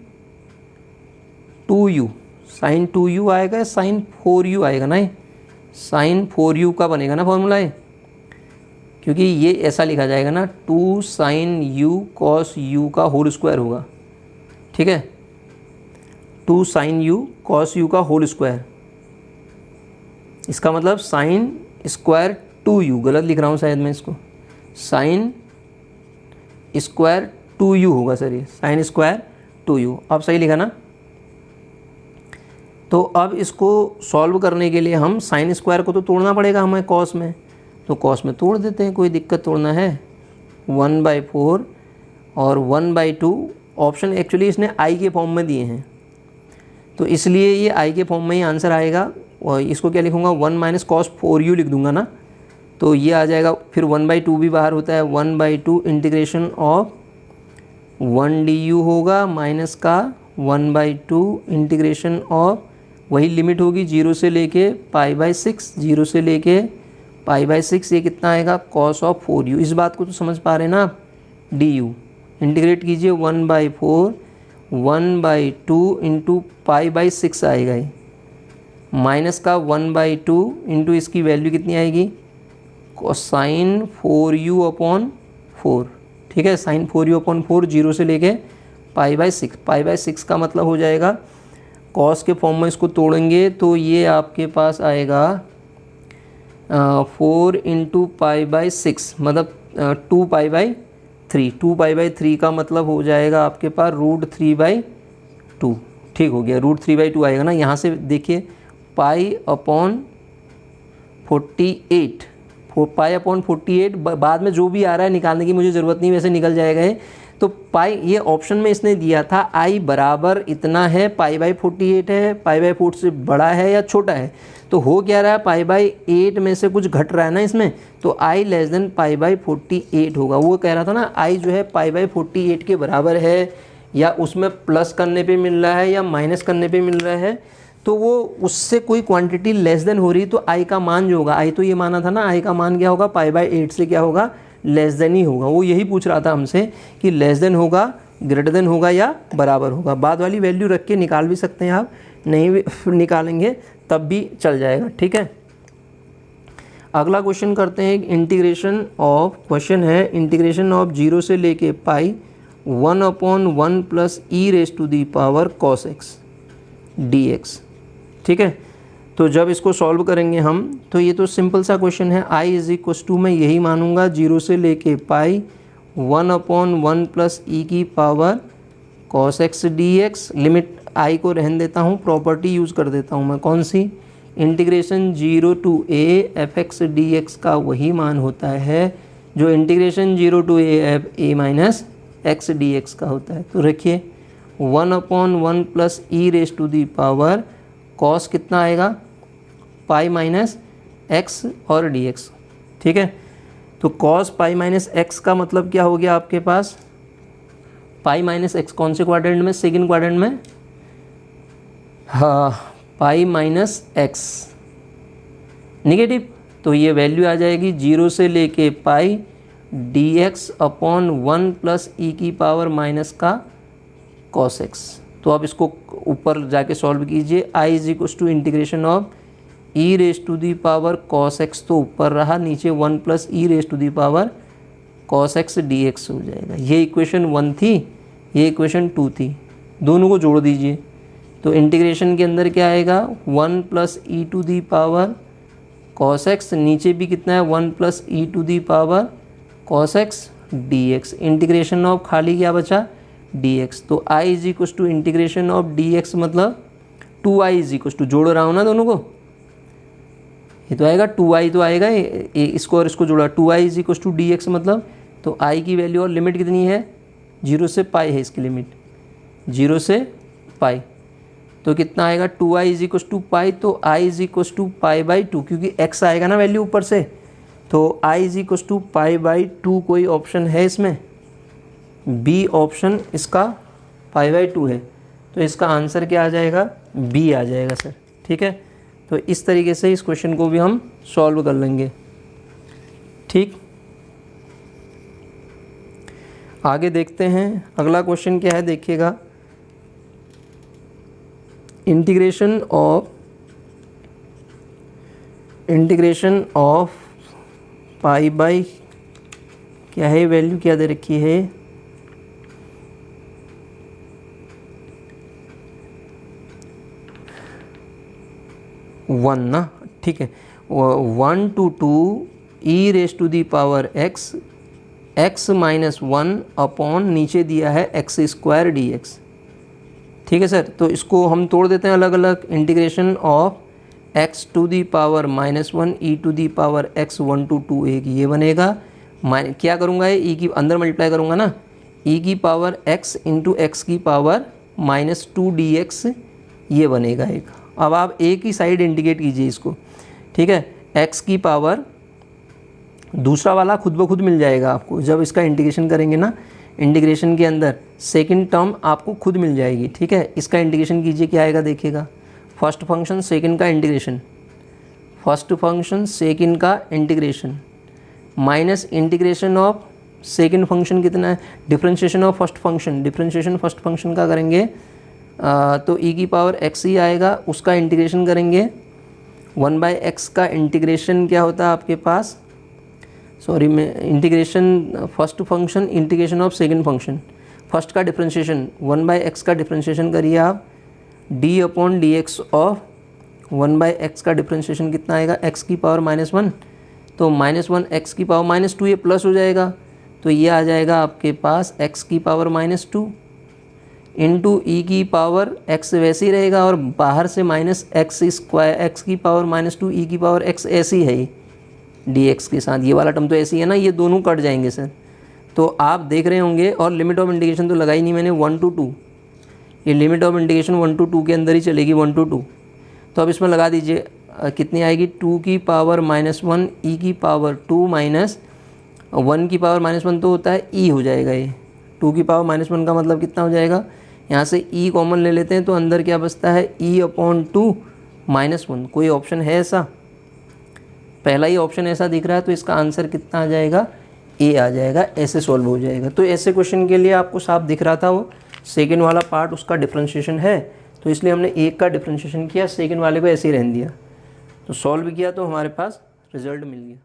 2u आएगा, साइन 4u आएगा ना, साइन 4u का बनेगा ना फॉर्मूला है, क्योंकि ये ऐसा लिखा जाएगा ना, 2 साइन u कॉस u का होल स्क्वायर होगा। ठीक है, 2 साइन u कॉस u का होल स्क्वायर, इसका मतलब साइन स्क्वायर 2u, गलत लिख रहा हूँ शायद मैं इसको, साइन स्क्वायर 2u होगा सर, ये साइन स्क्वायर 2u, अब सही लिखा ना। तो अब इसको सॉल्व करने के लिए हम साइन स्क्वायर को तो तोड़ना पड़ेगा हमें कॉस में, तो कॉस में तोड़ देते हैं, कोई दिक्कत तोड़ना है, 1/4 और 1/2 ऑप्शन एक्चुअली इसने i के फॉर्म में दिए हैं, तो इसलिए ये i के फॉर्म में ही आंसर आएगा। और इसको क्या लिखूँगा, 1 माइनस कॉस 4u लिख दूंगा ना, तो ये आ जाएगा, फिर 1/2 भी बाहर होता है, 1/2 इंटीग्रेशन ऑफ 1 du होगा, माइनस का 1/2 इंटीग्रेशन ऑफ, वही लिमिट होगी 0 से लेके π/6, 0 से लेके π/6, ये कितना आएगा, कॉस ऑफ 4u। इस बात को तो समझ पा रहे हैं ना आप, du इंटीग्रेट कीजिए 1/4, 1/2 इंटू π/6 आएगा ये, माइनस का 1/2 इंटू इसकी वैल्यू कितनी आएगी, साइन 4u/4। ठीक है, साइन 4u/4, 0 से लेके π/6, π/6 का मतलब हो जाएगा कॉस के फॉर्म में इसको तोड़ेंगे तो ये आपके पास आएगा 4 इंटू पाई बाई 6 मतलब 2 पाई बाई 3। 2 पाई बाई 3 का मतलब हो जाएगा आपके पास √3/2। ठीक हो गया, √3/2 आएगा ना। यहाँ से देखिए पाई अपॉन 48, पाई अपॉन 48 बाद में जो भी आ रहा है निकालने की मुझे ज़रूरत नहीं, वैसे निकल जाएगा ये। तो पाई ये ऑप्शन में इसने दिया था आई बराबर इतना है, पाई बाई 48 है, पाई बाई 4 से बड़ा है या छोटा है। तो हो क्या रहा है, पाई बाई 8 में से कुछ घट रहा है ना इसमें, तो आई लेस देन पाई बाई 48 होगा। वो कह रहा था ना आई जो है पाई बाई 48 के बराबर है, या उसमें प्लस करने पे मिल रहा है या माइनस करने पे मिल रहा है, तो वो उससे कोई क्वांटिटी लेस देन हो रही, तो आई का मान जो होगा, आई तो ये माना था ना, आई का मान क्या होगा, पाई बाई 8 से क्या होगा, लेस देन ही होगा। वो यही पूछ रहा था हमसे कि लेस देन होगा, ग्रेटर देन होगा या बराबर होगा। बाद वाली वैल्यू रख के निकाल भी सकते हैं आप, नहीं भी निकालेंगे तब भी चल जाएगा। ठीक है, अगला क्वेश्चन करते हैं। इंटीग्रेशन ऑफ, क्वेश्चन है इंटीग्रेशन ऑफ 0 से लेके पाई 1/1 plus e⁻⁴ cos x dx। ठीक है, तो जब इसको सॉल्व करेंगे हम, तो ये तो सिंपल सा क्वेश्चन है। i = मैं यही मानूंगा 0 से लेके पाई 1/1 plus e⁻⁴ cos x dx। Limit i को रहने देता हूँ, प्रॉपर्टी यूज़ कर देता हूँ मैं, कौन सी, integration 0 to a fx dx का वही मान होता है जो integration 0 to a minus x dx का होता है। तो रखिए 1/1 प्लस e⁻⁴ cos कितना आएगा, पाई माइनस x और dx। ठीक है, तो cos पाई माइनस x का मतलब क्या हो गया आपके पास, पाई माइनस x कौन से क्वाड्रेंट में, सेकंड क्वाड्रेंट में, हाँ, पाई माइनस x नेगेटिव, तो ये वैल्यू आ जाएगी 0 से लेके पाई dx/1 प्लस e⁻⁻ का cos x। तो अब इसको ऊपर जाके सॉल्व कीजिए। i = integration of e⁻⁴ cos x तो ऊपर रहा, नीचे 1 plus e⁻⁴ cos x dx हो जाएगा। ये इक्वेशन 1 थी, ये इक्वेशन 2 थी, दोनों को जोड़ दीजिए। तो इंटीग्रेशन के अंदर क्या आएगा, 1 प्लस e⁻⁴ cos x, नीचे भी कितना है 1 plus e⁻⁴ cos x dx। Integration of खाली क्या बचा, dx। तो i = इंटीग्रेशन ऑफ dx मतलब 2i = जोड़ रहा हूँ ना दोनों को, ये तो आएगा 2i तो आएगा, इसको और इसको जोड़ा, 2i = dx मतलब, तो i की वैल्यू और लिमिट कितनी है, 0 से पाई है इसकी लिमिट, 0 से पाई, तो कितना आएगा 2i = पाई, तो i = पाई/2, क्योंकि x आएगा ना वैल्यू ऊपर से, तो i = पाई/2 कोई ऑप्शन है इसमें, बी ऑप्शन इसका पाई/2 है, तो इसका आंसर क्या आ जाएगा, बी आ जाएगा सर। ठीक है, तो इस तरीके से इस क्वेश्चन को भी हम सॉल्व कर लेंगे। ठीक, आगे देखते हैं अगला क्वेश्चन क्या है, देखिएगा। इंटीग्रेशन ऑफ पाई बाई क्या है, वैल्यू क्या दे रखी है, 1 ना। ठीक है, 1 to 2 e⁻⁴x x minus 1 upon नीचे दिया है x² dx। ठीक है सर, तो इसको हम तोड़ देते हैं अलग अलग। Integration of x⁻⁻1 e⁻x 1 to 2 एक ये बनेगा, क्या करूँगा, ये e की अंदर मल्टीप्लाई करूँगा ना, e⁻x इंटू x⁻−2 dx ये बनेगा एक। अब आप एक ही साइड इंटीग्रेट कीजिए इसको। ठीक है, x की पावर, दूसरा वाला खुद ब खुद मिल जाएगा आपको जब इसका इंटीग्रेशन करेंगे ना, इंटीग्रेशन के अंदर सेकंड टर्म आपको खुद मिल जाएगी। ठीक है, इसका इंटीग्रेशन कीजिए, क्या आएगा देखिएगा, फर्स्ट फंक्शन सेकंड का इंटीग्रेशन, फर्स्ट फंक्शन सेकंड का integration minus integration of second function कितना है, differentiation of first function, differentiation first function का करेंगे तो e⁻x ही आएगा, उसका इंटीग्रेशन करेंगे 1/x का इंटीग्रेशन क्या होता है आपके पास, सॉरी मैं integration first function integration of second function, first का डिफरेंशिएशन 1/x का डिफरेंशिएशन करिए आप, D upon D x of 1/x का डिफ्रेंशिएशन कितना आएगा, x की पावर -1, तो -1 x की पावर -2, ये प्लस हो जाएगा, तो ये आ जाएगा आपके पास x की पावर -2 इंटू ई की पावर x वैसे ही रहेगा, और बाहर से -x² x की पावर -2 ई की पावर x ऐसी है dx के साथ, ये वाला टर्म तो ऐसी है ना, ये दोनों कट जाएंगे सर। तो आप देख रहे होंगे, और लिमिट ऑफ इंटीग्रेशन तो लगाई नहीं मैंने 1 to 2, ये लिमिट ऑफ इंटीग्रेशन 1 to 2 के अंदर ही चलेगी, 1 to 2। तो अब इसमें लगा दीजिए कितनी आएगी, 2 की पावर -1 ई की पावर 2 माइनस 1 की पावर -1 तो होता है ई हो जाएगा, ये 2 की पावर -1 का मतलब कितना हो जाएगा, यहाँ से ई कॉमन ले लेते हैं तो अंदर क्या बचता है, ई अपॉन 2 -1। कोई ऑप्शन है ऐसा, पहला ही ऑप्शन ऐसा दिख रहा है, तो इसका आंसर कितना आ जाएगा, ए आ जाएगा, ऐसे सॉल्व हो जाएगा। तो ऐसे क्वेश्चन के लिए आपको साफ दिख रहा था, वो सेकेंड वाला पार्ट उसका डिफ्रेंशिएशन है, तो इसलिए हमने एक का डिफ्रेंशिएशन किया, सेकेंड वाले को ऐसे ही रहने दिया, तो सॉल्व किया तो हमारे पास रिजल्ट मिल गया।